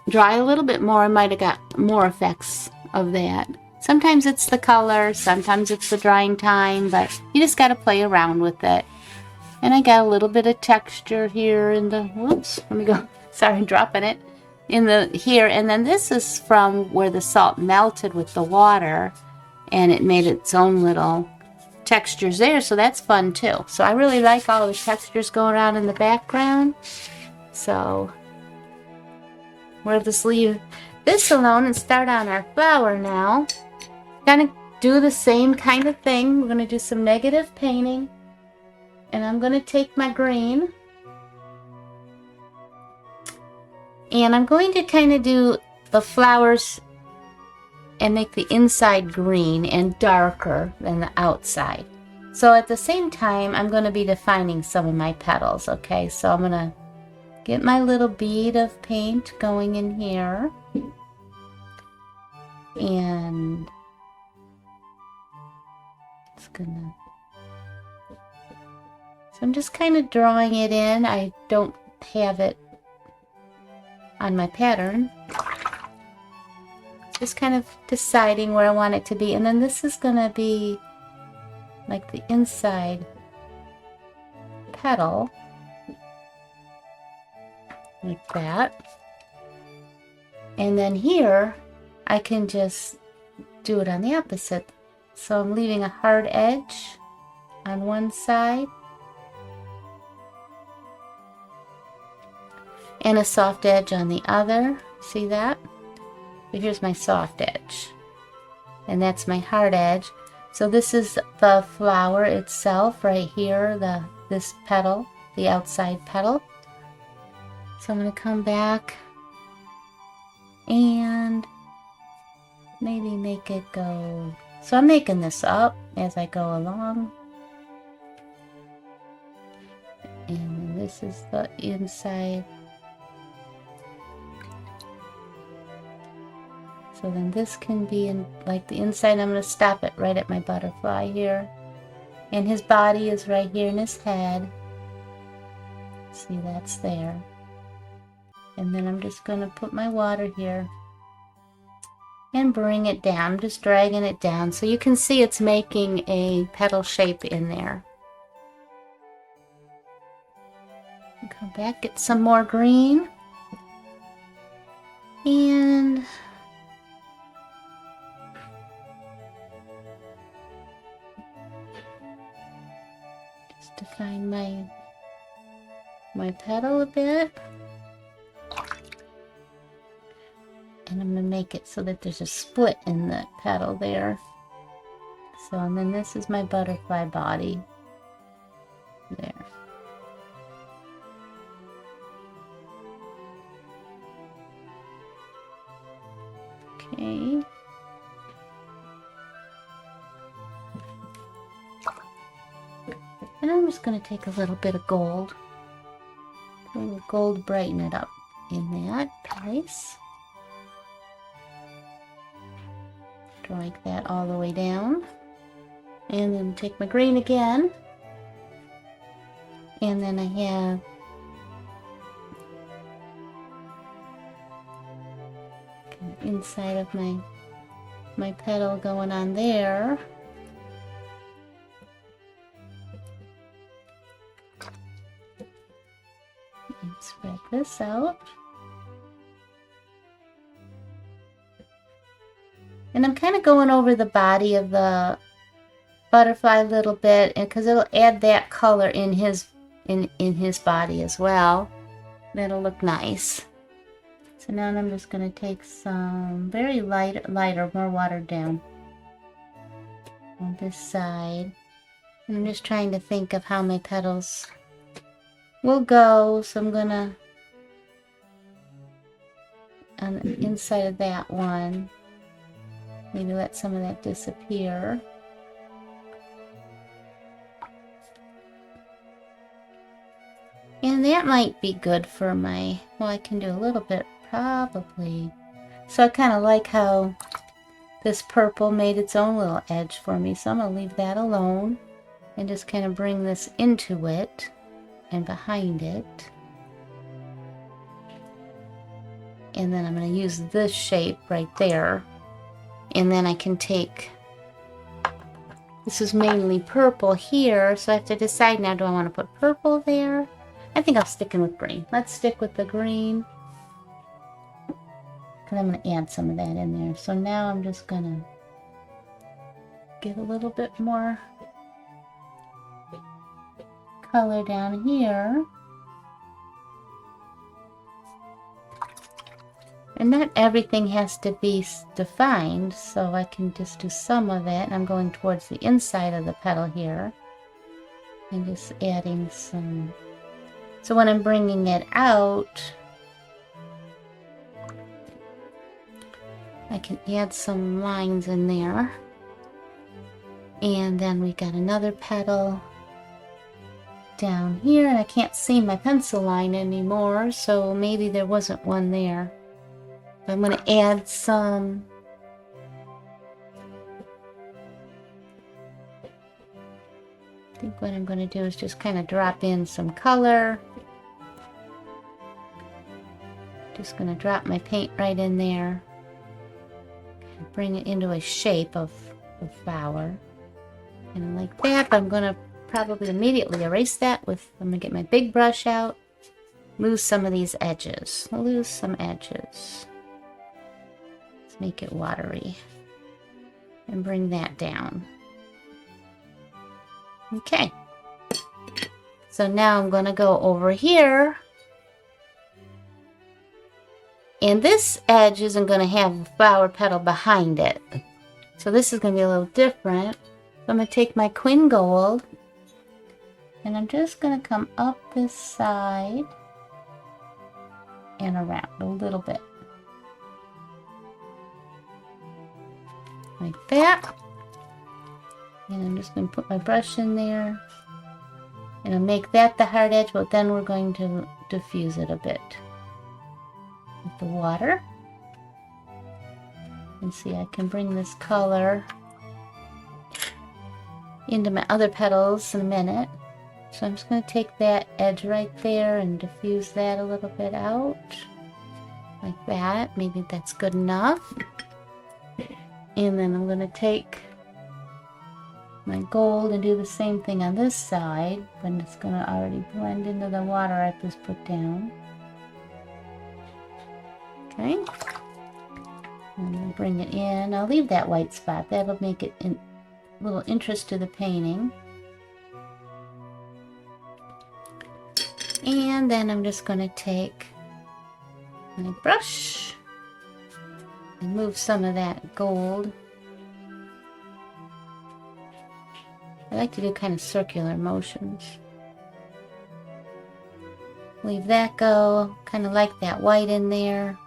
dry a little bit more, I might have got more effects of that. Sometimes it's the color, sometimes it's the drying time, but you just got to play around with it. And I got a little bit of texture here in the, whoops, let me go, sorry, dropping it, in the here. And then this is from where the salt melted with the water, and it made its own little textures there, so that's fun too. So I really like all the textures going around in the background. So we'll just leave this alone and start on our flower now. Gonna do the same kind of thing. We're gonna do some negative painting, and I'm gonna take my green, and I'm going to kind of do the flowers and make the inside green and darker than the outside. So at the same time, I'm going to be defining some of my petals. Okay, so I'm going to get my little bead of paint going in here. And it's gonna... So I'm just kind of drawing it in. I don't have it on my pattern. Just kind of deciding where I want it to be. And then this is gonna be like the inside petal. Like that. And then here, I can just do it on the opposite. So I'm leaving a hard edge on one side and a soft edge on the other. See that? But here's my soft edge. And that's my hard edge. So this is the flower itself right here, this petal, the outside petal. So I'm going to come back and maybe make it go. So I'm making this up as I go along. And this is the inside. So then this can be in like the inside. I'm going to stop it right at my butterfly here. And his body is right here in his head. See, that's there. And then I'm just going to put my water here and bring it down. I'm just dragging it down so you can see it's making a petal shape in there. Come back, get some more green. And just define my petal a bit. And I'm going to make it so that there's a split in the petal there. So, and then this is my butterfly body. There. Okay. And I'm just going to take a little bit of gold. A little gold, brighten it up in that place. Drag that all the way down. And then take my green again. And then I have inside of my petal going on there. And spread this out. And I'm kind of going over the body of the butterfly a little bit, and because it'll add that color in his body as well. That'll look nice. So now I'm just going to take some very lighter, more watered down on this side. And I'm just trying to think of how my petals will go. So I'm going to, on the inside of that one, maybe let some of that disappear. And that might be good for my, well, I can do a little bit probably. So I kind of like how this purple made its own little edge for me. So I'm going to leave that alone and just kind of bring this into it and behind it. And then I'm going to use this shape right there. And then I can take, this is mainly purple here, so I have to decide now, do I want to put purple there? I think I'll stick in with green. Let's stick with the green. Because I'm going to add some of that in there. So now I'm just going to get a little bit more color down here. And not everything has to be defined, so I can just do some of it. And I'm going towards the inside of the petal here. And just adding some. So when I'm bringing it out, I can add some lines in there. And then we got another petal down here. And I can't see my pencil line anymore, so maybe there wasn't one there. I'm going to add some think what I'm going to do is just kind of drop in some color. Just going to drop my paint right in there. Bring it into a shape of a flower. And like that, I'm going to probably immediately erase that with, I'm going to get my big brush out. Lose some of these edges. Lose some edges. Let's make it watery. And bring that down. Okay. So now I'm going to go over here. And this edge isn't going to have a flower petal behind it. So this is going to be a little different. So I'm going to take my Quin Gold. And I'm just going to come up this side. And around a little bit. Like that. And I'm just going to put my brush in there. And I'll make that the hard edge, but then we're going to diffuse it a bit with the water. And see, I can bring this color into my other petals in a minute. So I'm just going to take that edge right there and diffuse that a little bit out. Like that. Maybe that's good enough. And then I'm going to take my gold and do the same thing on this side. But it's going to already blend into the water I just put down. Okay. And then bring it in. I'll leave that white spot. That'll make it a little interest to the painting. And then I'm just going to take my brush and move some of that gold. I like to do kind of circular motions. Leave that go. Kind of like that white in there.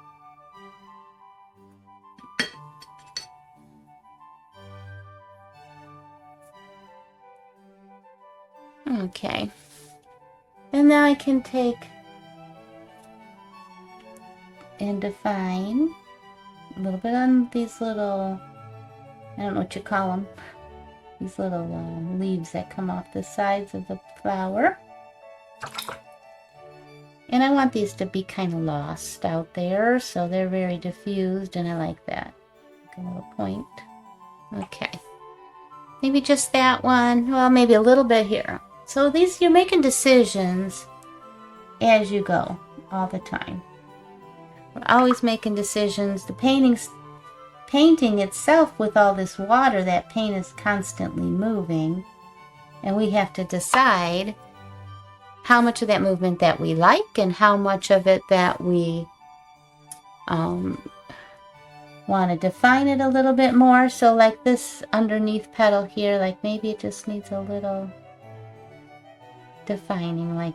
Okay. And now I can take and define a little bit on these little, I don't know what you call them, these little leaves that come off the sides of the flower. And I want these to be kind of lost out there, so they're very diffused, and I like that. Like a little point. Okay. Maybe just that one. Well, maybe a little bit here. So these, you're making decisions as you go all the time. We're always making decisions. The painting itself, with all this water, that paint is constantly moving. And we have to decide how much of that movement that we like and how much of it that we want to define it a little bit more. So like this underneath petal here, like maybe it just needs a little defining, like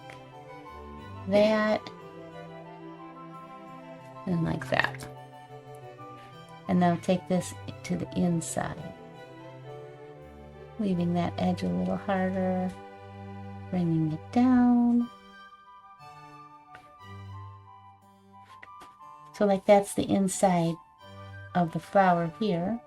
that and like that. And then I'll take this to the inside, leaving that edge a little harder, bringing it down. So like that's the inside of the flower here.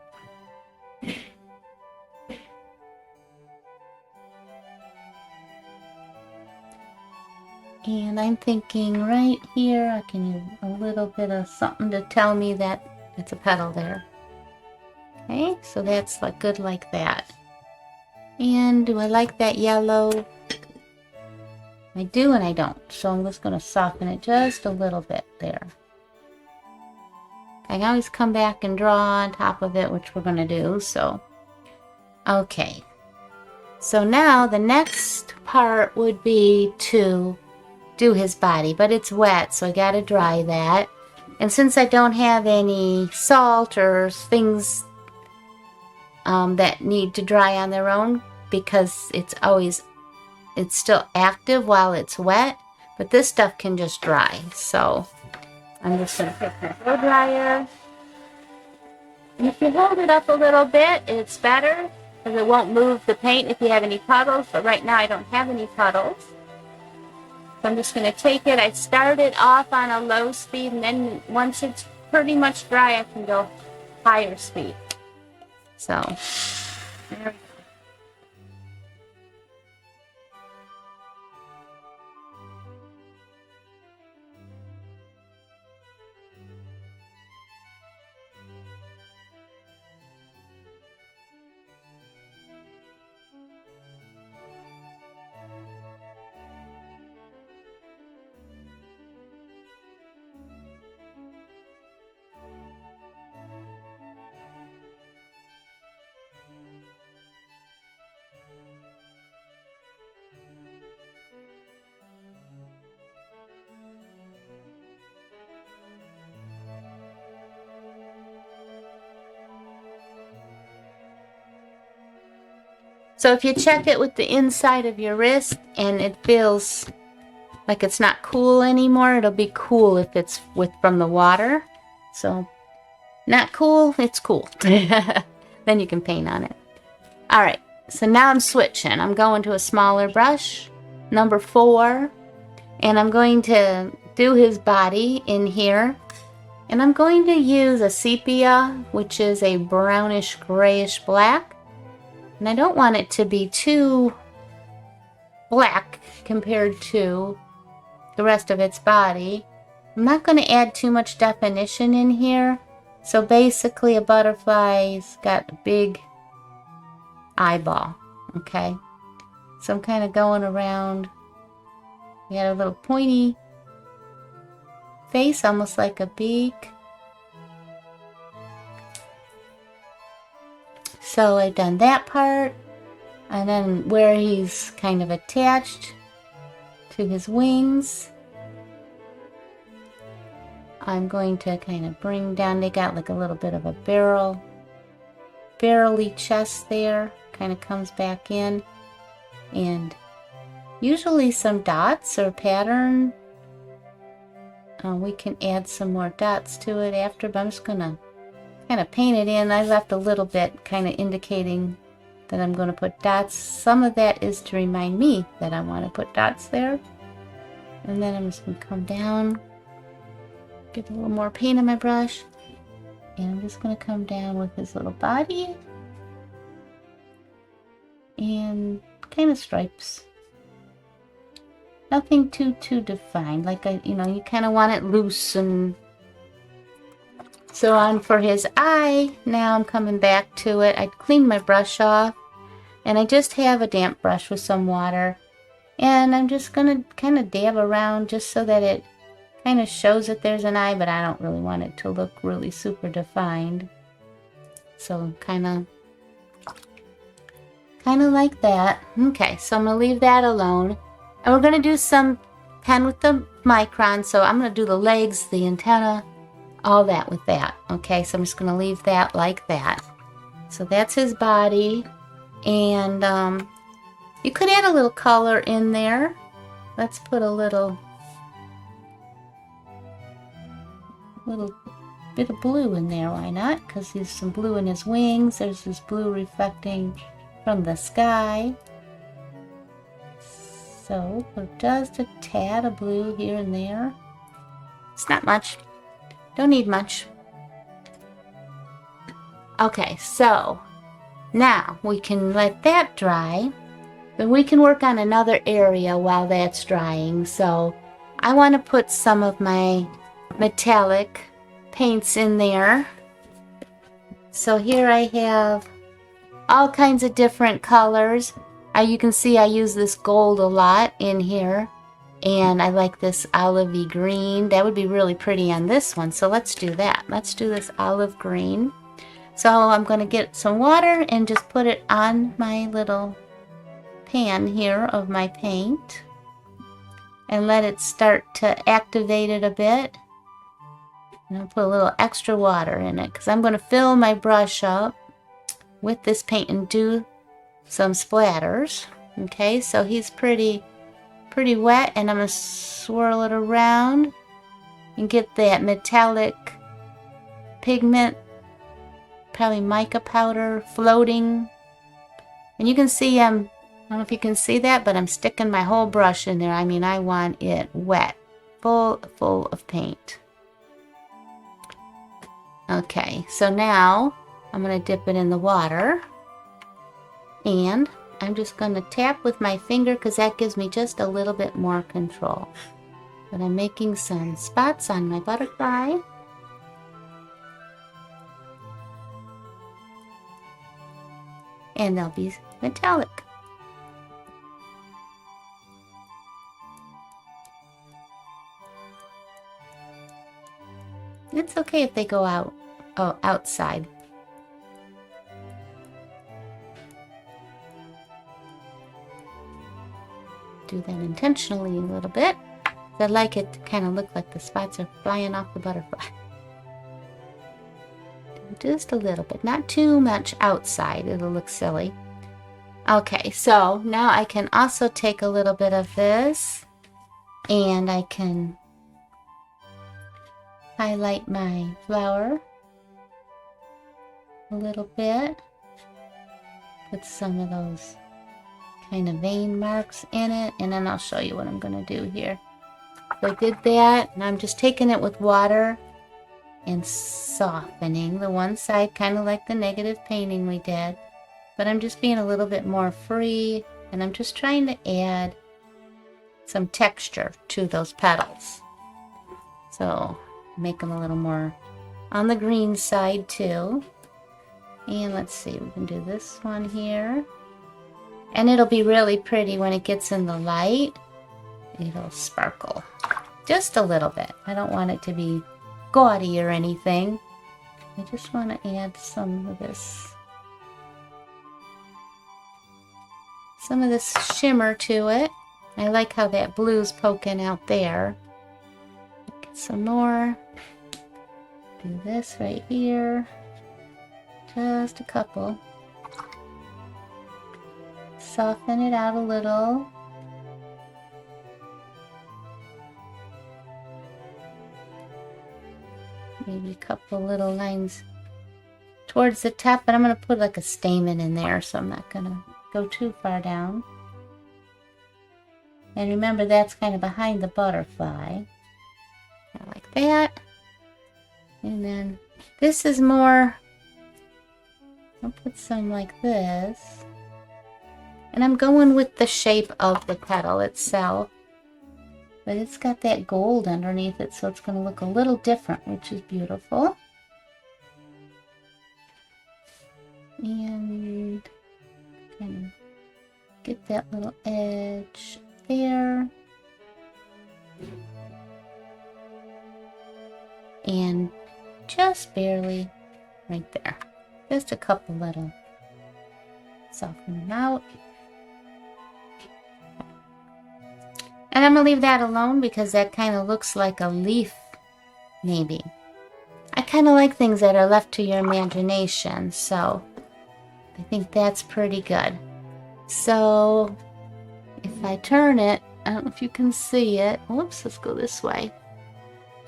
And I'm thinking right here, I can use a little bit of something to tell me that it's a petal there. Okay, so that's like good like that. And do I like that yellow? I do and I don't. So I'm just going to soften it just a little bit there. I can always come back and draw on top of it, which we're going to do. So, okay. So now the next part would be to do his body, but it's wet, so I got to dry that. And since I don't have any salt or things that need to dry on their own, because it's still active while it's wet, but this stuff can just dry. So I'm just going to take my blow dryer. And if you hold it up a little bit, it's better, because it won't move the paint if you have any puddles. But right now I don't have any puddles. So I'm just going to take it. I started off on a low speed, and then once it's pretty much dry, I can go higher speed. So there we go. So if you check it with the inside of your wrist and it feels like it's not cool anymore, it'll be cool if it's from the water. So not cool, it's cool. Then you can paint on it. All right, so now I'm switching. I'm going to a smaller brush, number 4, and I'm going to do his body in here. And I'm going to use a sepia, which is a brownish grayish black. And I don't want it to be too black compared to the rest of its body. I'm not going to add too much definition in here. So basically a butterfly's got a big eyeball, okay? So I'm kind of going around. We got a little pointy face, almost like a beak. So I've done that part. And then where he's kind of attached to his wings, I'm going to kind of bring down. They got like a little bit of a barrel-y chest there. Kind of comes back in. And usually some dots or pattern. We can add some more dots to it after, but I'm just going to kind of paint it in. I left a little bit kind of indicating that I'm going to put dots. Some of that is to remind me that I want to put dots there. And then I'm just going to come down, get a little more paint on my brush, and I'm just going to come down with his little body and kind of stripes. Nothing too defined. Like you kind of want it loose. And so on for his eye. Now I'm coming back to it. I cleaned my brush off, and I just have a damp brush with some water, and I'm just gonna kind of dab around just so that it kind of shows that there's an eye, but I don't really want it to look really super defined. So kind of like that. Okay, so I'm gonna leave that alone. And we're going to do some pen with the micron. So I'm going to do the legs, the antenna, all that with that. Okay, so I'm just going to leave that like that. So that's his body. And you could add a little color in there. Let's put a little bit of blue in there. Why not? Because there's some blue in his wings. There's this blue reflecting from the sky. So put just a tad of blue here and there. It's not much. Don't need much. Okay, so now we can let that dry. Then we can work on another area while that's drying. So I want to put some of my metallic paints in there. So here I have all kinds of different colors. You can see I use this gold a lot in here, and I like this olivey green. That would be really pretty on this one, so let's do that. Let's do this olive green. So I'm going to get some water and just put it on my little pan here of my paint and let it start to activate it a bit. And I'll put a little extra water in it because I'm going to fill my brush up with this paint and do some splatters. Okay, so he's pretty wet, and I'm going to swirl it around and get that metallic pigment, probably mica powder, floating. And you can see, I don't know if you can see that, but I'm sticking my whole brush in there. I mean, I want it wet, full of paint. Okay, so now I'm going to dip it in the water. And I'm just going to tap with my finger because that gives me just a little bit more control. But I'm making some spots on my butterfly. And they'll be metallic. It's okay if they go outside. Do that intentionally a little bit. I like it to kind of look like the spots are flying off the butterfly. Just a little bit, not too much outside. It'll look silly. Okay, so now I can also take a little bit of this and I can highlight my flower a little bit. Put some of those kind of vein marks in it, and then I'll show you what I'm going to do here. So I did that, and I'm just taking it with water and softening the one side, kind of like the negative painting we did. But I'm just being a little bit more free, and I'm just trying to add some texture to those petals. So make them a little more on the green side too. And let's see, we can do this one here. And it'll be really pretty when it gets in the light. It'll sparkle just a little bit. I don't want it to be gaudy or anything. I just want to add some of this shimmer to it. I like how that blue's poking out there. Get some more. Do this right here. Just a couple. Soften it out a little. Maybe a couple little lines towards the top, but I'm going to put like a stamen in there, so I'm not going to go too far down. And remember, that's kind of behind the butterfly. Like that. And then this is more, I'll put some like this. And I'm going with the shape of the petal itself. But it's got that gold underneath it, so it's going to look a little different, which is beautiful. And kind of get that little edge there. And just barely right there. Just a couple little. Soften them out. And I'm going to leave that alone because that kind of looks like a leaf, maybe. I kind of like things that are left to your imagination, so I think that's pretty good. So if I turn it, I don't know if you can see it. Whoops, let's go this way.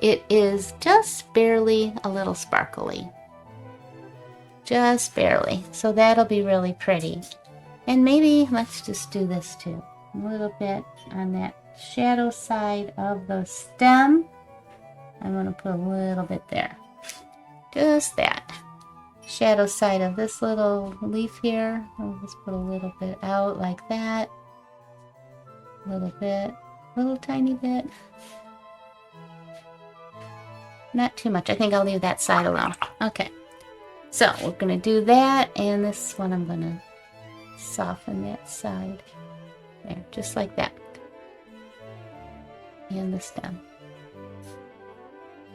It is just barely a little sparkly. Just barely. So that'll be really pretty. And maybe let's just do this too. A little bit on that shadow side of the stem. I'm going to put a little bit there. Just that. Shadow side of this little leaf here. I'll just put a little bit out like that. A little bit. A little tiny bit. Not too much. I think I'll leave that side alone. Okay. So we're going to do that. And this one I'm going to soften that side. There. Just like that. And the stem.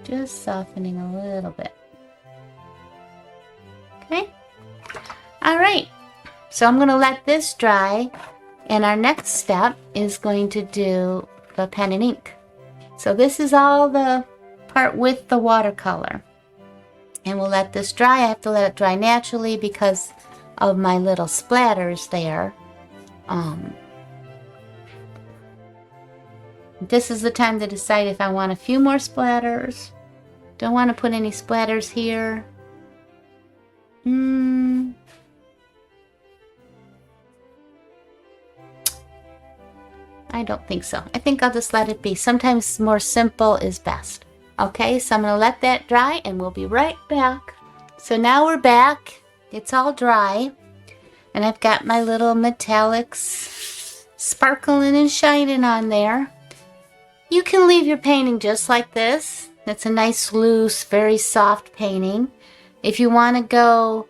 Just softening a little bit. Okay. Alright. So I'm going to let this dry. And our next step is going to do the pen and ink. So this is all the part with the watercolor. And we'll let this dry. I have to let it dry naturally because of my little splatters there. This is the time to decide if I want a few more splatters. Don't want to put any splatters here. I don't think so. I think I'll just let it be. Sometimes more simple is best. Okay, so I'm going to let that dry and we'll be right back. So now we're back. It's all dry. And I've got my little metallics sparkling and shining on there. You can leave your painting just like this. It's a nice, loose, very soft painting. If you want to go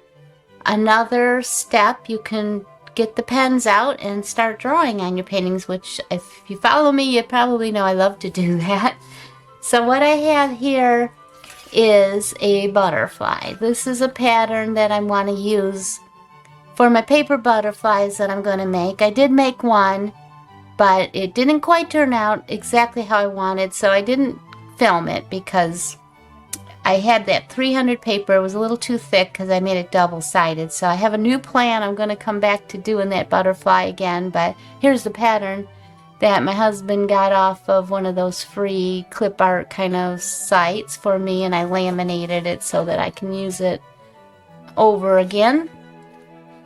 another step, you can get the pens out and start drawing on your paintings, which if you follow me, you probably know I love to do that. So what I have here is a butterfly. This is a pattern that I want to use for my paper butterflies that I'm going to make. I did make one, but it didn't quite turn out exactly how I wanted, so I didn't film it because I had that 300 paper. It was a little too thick because I made it double-sided. So I have a new plan. I'm going to come back to doing that butterfly again. But here's the pattern that my husband got off of one of those free clip art kind of sites for me. And I laminated it so that I can use it over again.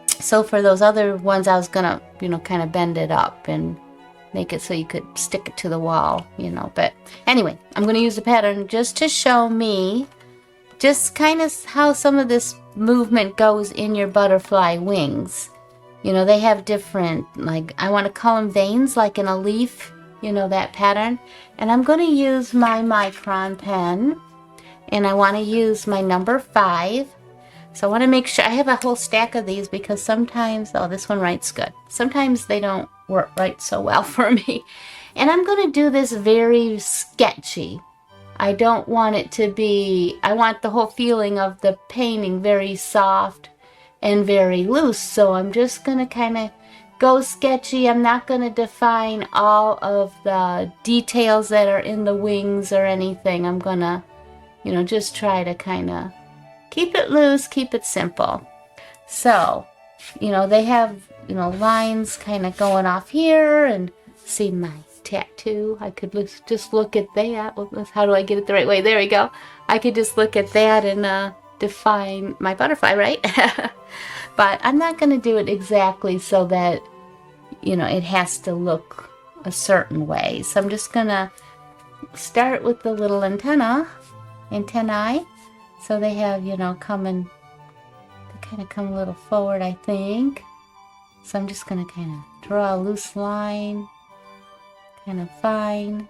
So for those other ones, I was going to, you know, kind of bend it up and make it so you could stick it to the wall, you know. But anyway, I'm going to use the pattern just to show me just kind of how some of this movement goes in your butterfly wings. You know, they have different, like, I want to call them veins, like in a leaf, you know, that pattern. And I'm going to use my micron pen, and I want to use my number 5. So I want to make sure I have a whole stack of these because sometimes, oh, this one writes good. Sometimes they don't write so well for me. And I'm going to do this very sketchy. I don't want it to be, I want the whole feeling of the painting very soft and very loose. So I'm just going to kind of go sketchy. I'm not going to define all of the details that are in the wings or anything. I'm going to, you know, just try to kind of keep it loose, keep it simple. So, you know, they have, you know, lines kind of going off here, and see my tattoo. I could just look at that. How do I get it the right way? There we go. I could just look at that and define my butterfly, right? But I'm not going to do it exactly so that, you know, it has to look a certain way. So I'm just going to start with the little antennae. So they have, you know, they kind of come a little forward, I think. So I'm just going to kind of draw a loose line, kind of fine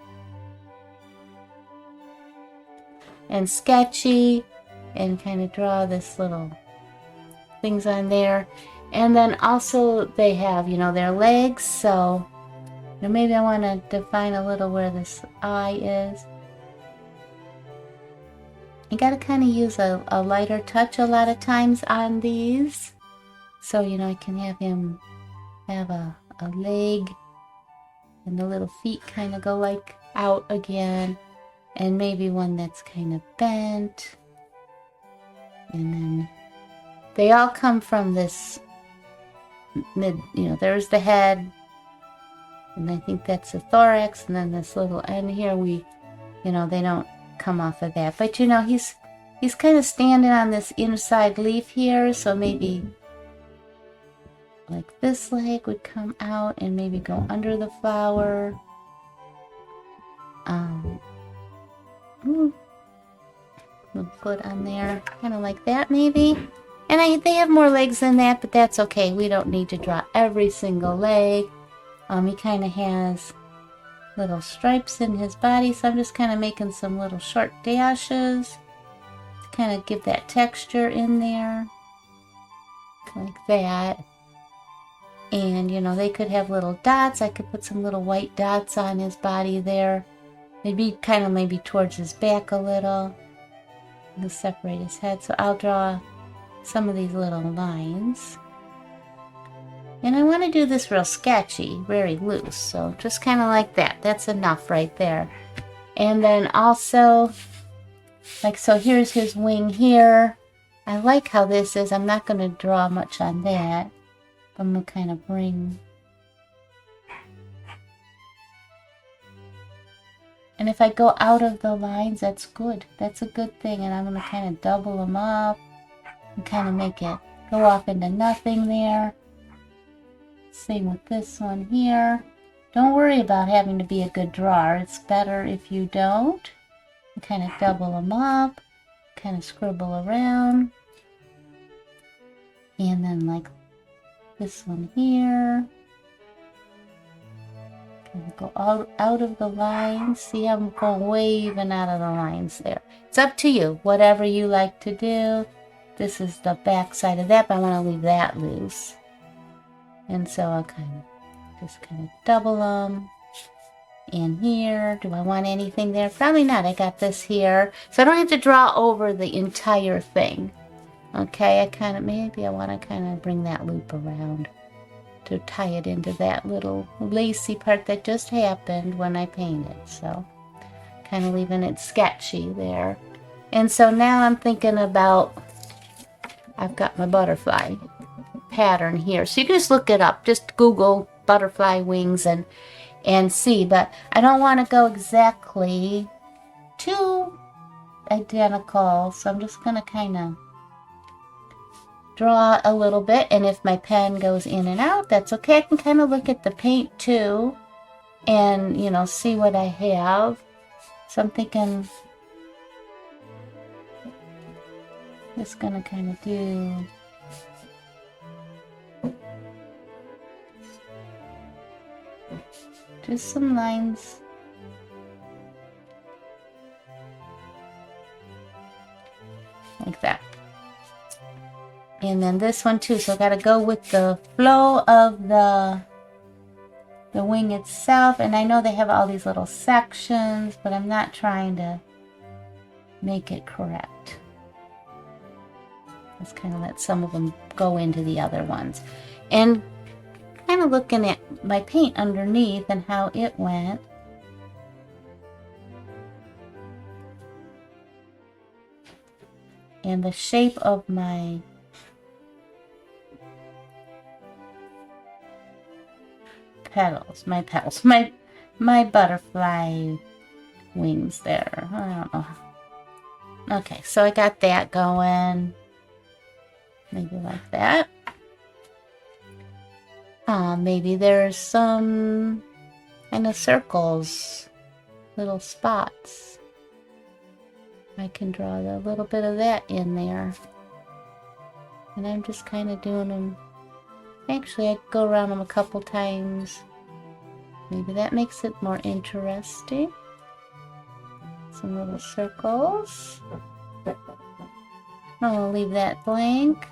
and sketchy, and kind of draw this little things on there. And then also they have, you know, their legs. So, you know, maybe I want to define a little where this eye is. You got to kind of use a lighter touch a lot of times on these. So, you know, I can have him have a leg, and the little feet kind of go like out again, and maybe one that's kind of bent. And then they all come from this mid, you know, there's the head, and I think that's the thorax, and then this little end here, you know, they don't come off of that. But, you know, he's kind of standing on this inside leaf here, so maybe like this leg would come out and maybe go under the flower. Little foot on there, kind of like that maybe. And they have more legs than that, but that's okay. We don't need to draw every single leg. He kind of has little stripes in his body, so I'm just kind of making some little short dashes to kind of give that texture in there, like that. And, you know, they could have little dots. I could put some little white dots on his body there. Maybe kind of maybe towards his back a little. To separate his head. So I'll draw some of these little lines. And I want to do this real sketchy, very loose. So just kind of like that. That's enough right there. And then also, like, so here's his wing here. I like how this is. I'm not going to draw much on that. I'm going to kind of bring... And if I go out of the lines, that's good. That's a good thing. And I'm going to kind of double them up and kind of make it go off into nothing there. Same with this one here. Don't worry about having to be a good drawer. It's better if you don't. And kind of double them up, kind of scribble around. And then like this one here. Kind of go out of the lines. See, I'm going way even out of the lines there. It's up to you, whatever you like to do. This is the back side of that, but I want to leave that loose. And so I'll just kind of double them in here. Do I want anything there? Probably not. I got this here. So I don't have to draw over the entire thing. Okay, maybe I want to kind of bring that loop around to tie it into that little lacy part that just happened when I painted. So kind of leaving it sketchy there. And so now I'm thinking about, I've got my butterfly pattern here. So you can just look it up. Just Google butterfly wings and see. But I don't want to go exactly too identical. So I'm just going to kind of draw a little bit. And if my pen goes in and out, that's okay. I can kind of look at the paint too and, you know, see what I have. So I'm thinking, just going to kind of do just some lines. Like that. And then this one too. So I got to go with the flow of the wing itself. And I know they have all these little sections, but I'm not trying to make it correct. Let's kind of let some of them go into the other ones. And kind of looking at my paint underneath and how it went. And the shape of my petals, my butterfly wings there. I don't know. Okay, so I got that going. Maybe like that. Maybe there's some kind of circles, little spots. I can draw a little bit of that in there. And I'm just kind of doing them. Actually, I go around them a couple times. Maybe that makes it more interesting. Some little circles. I'll leave that blank.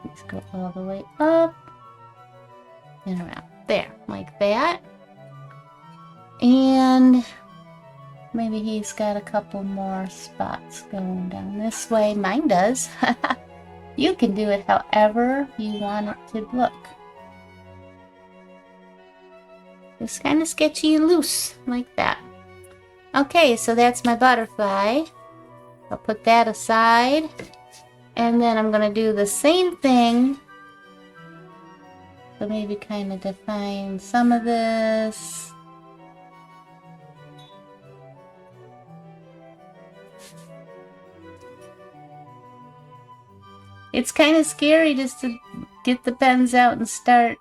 Let's go all the way up and around. There, like that. And maybe he's got a couple more spots going down this way. Mine does. You can do it however you want it to look. Just kind of sketchy and loose, like that. Okay, so that's my butterfly. I'll put that aside. And then I'm going to do the same thing. So maybe kind of define some of this. It's kind of scary just to get the pens out and start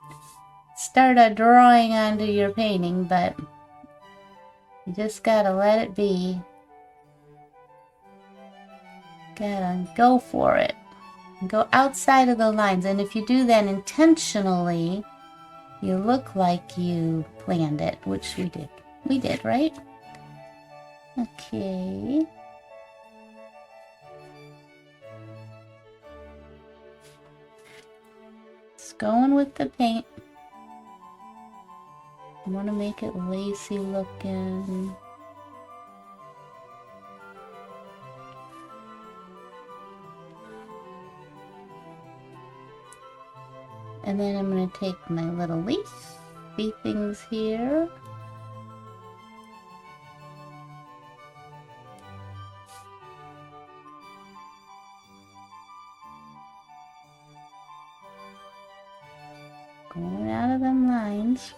a drawing onto your painting, but you just gotta let it be. Gotta go for it. Go outside of the lines, and if you do that intentionally, you look like you planned it, which we did. We did, right? Okay. Just going with the paint. I want to make it lacy looking. And then I'm going to take my little leafy things here. Going out of them lines.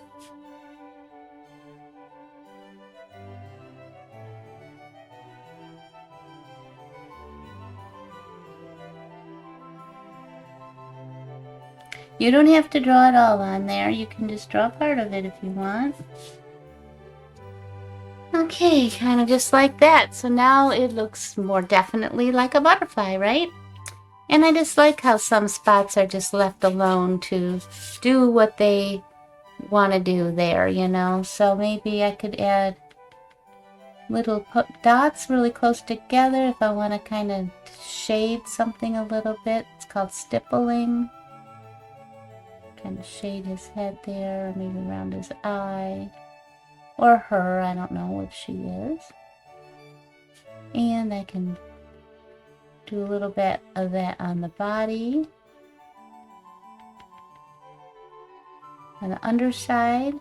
You don't have to draw it all on there. You can just draw part of it if you want. Okay, kind of just like that. So now it looks more definitely like a butterfly, right? And I just like how some spots are just left alone to do what they want to do there, you know? So maybe I could add little dots really close together if I want to kind of shade something a little bit. It's called stippling. Kind of shade his head there, maybe around his eye. Or her, I don't know if she is. and I can do a little bit of that on the body. On the underside.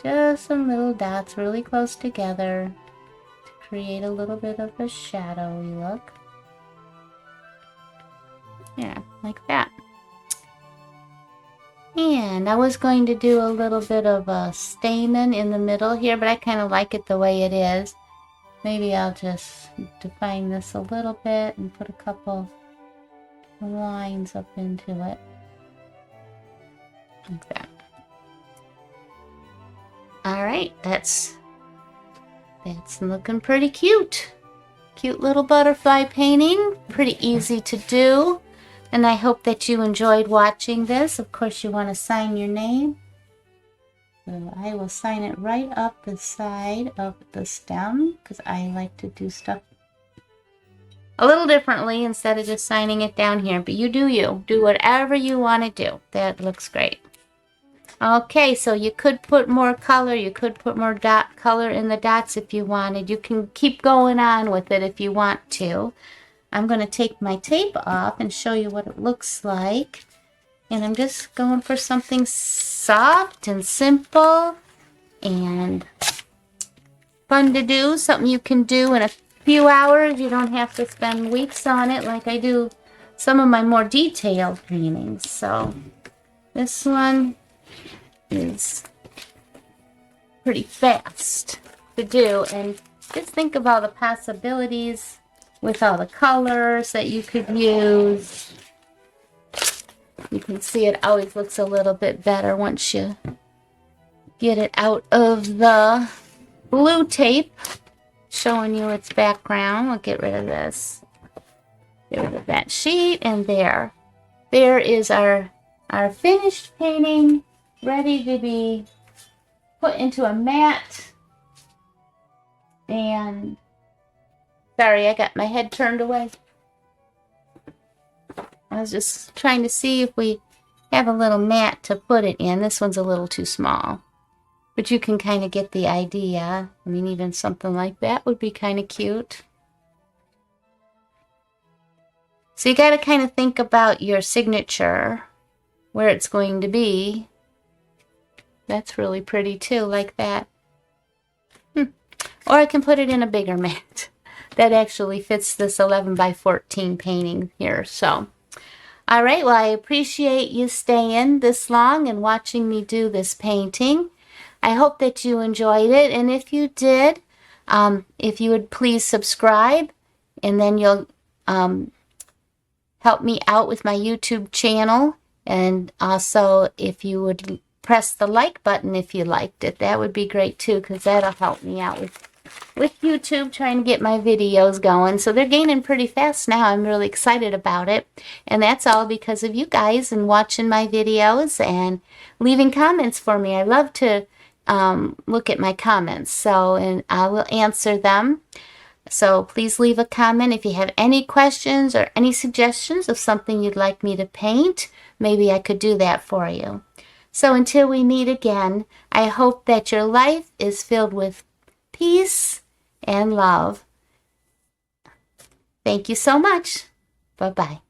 Just some little dots really close together to create a little bit of a shadowy look. Yeah, like that. And I was going to do a little bit of a stamen in the middle here, but I kind of like it the way it is. Maybe I'll just define this a little bit and put a couple lines up into it. Like that. Alright, that's looking pretty cute. Cute little butterfly painting. Pretty easy to do. And I hope that you enjoyed watching this. Of course, you want to sign your name. So I will sign it right up the side of the stem because I like to do stuff a little differently instead of just signing it down here. But you do you. Do whatever you want to do. That looks great. Okay, so you could put more color. You could put more dot color in the dots if you wanted. You can keep going on with it if you want to. I'm going to take my tape off and show you what it looks like. And I'm just going for something soft and simple and fun to do. Something you can do in a few hours. You don't have to spend weeks on it like I do some of my more detailed paintings. So this one is pretty fast to do. And just think of all the possibilities with all the colors that you could use. You can see it always looks a little bit better once you get it out of the blue tape, showing you its background. We'll get rid of this. Get rid of that sheet, and there is our finished painting, ready to be put into a mat. And sorry, I got my head turned away. I was just trying to see if we have a little mat to put it in. This one's a little too small. But you can kind of get the idea. I mean, even something like that would be kind of cute. So you got to kind of think about your signature, where it's going to be. That's really pretty too, like that. Or I can put it in a bigger mat. That actually fits this 11 by 14 painting here. So, all right, well, I appreciate you staying this long and watching me do this painting. I hope that you enjoyed it, and if you did, if you would please subscribe, and then you'll help me out with my YouTube channel, and also if you would press the like button if you liked it. That would be great too, because that'll help me out with YouTube trying to get my videos going. So they're gaining pretty fast now. I'm really excited about it. And that's all because of you guys and watching my videos and leaving comments for me. I love to look at my comments. And I will answer them. So please leave a comment if you have any questions or any suggestions of something you'd like me to paint. Maybe I could do that for you. So until we meet again, I hope that your life is filled with peace and love. Thank you so much. Bye-bye.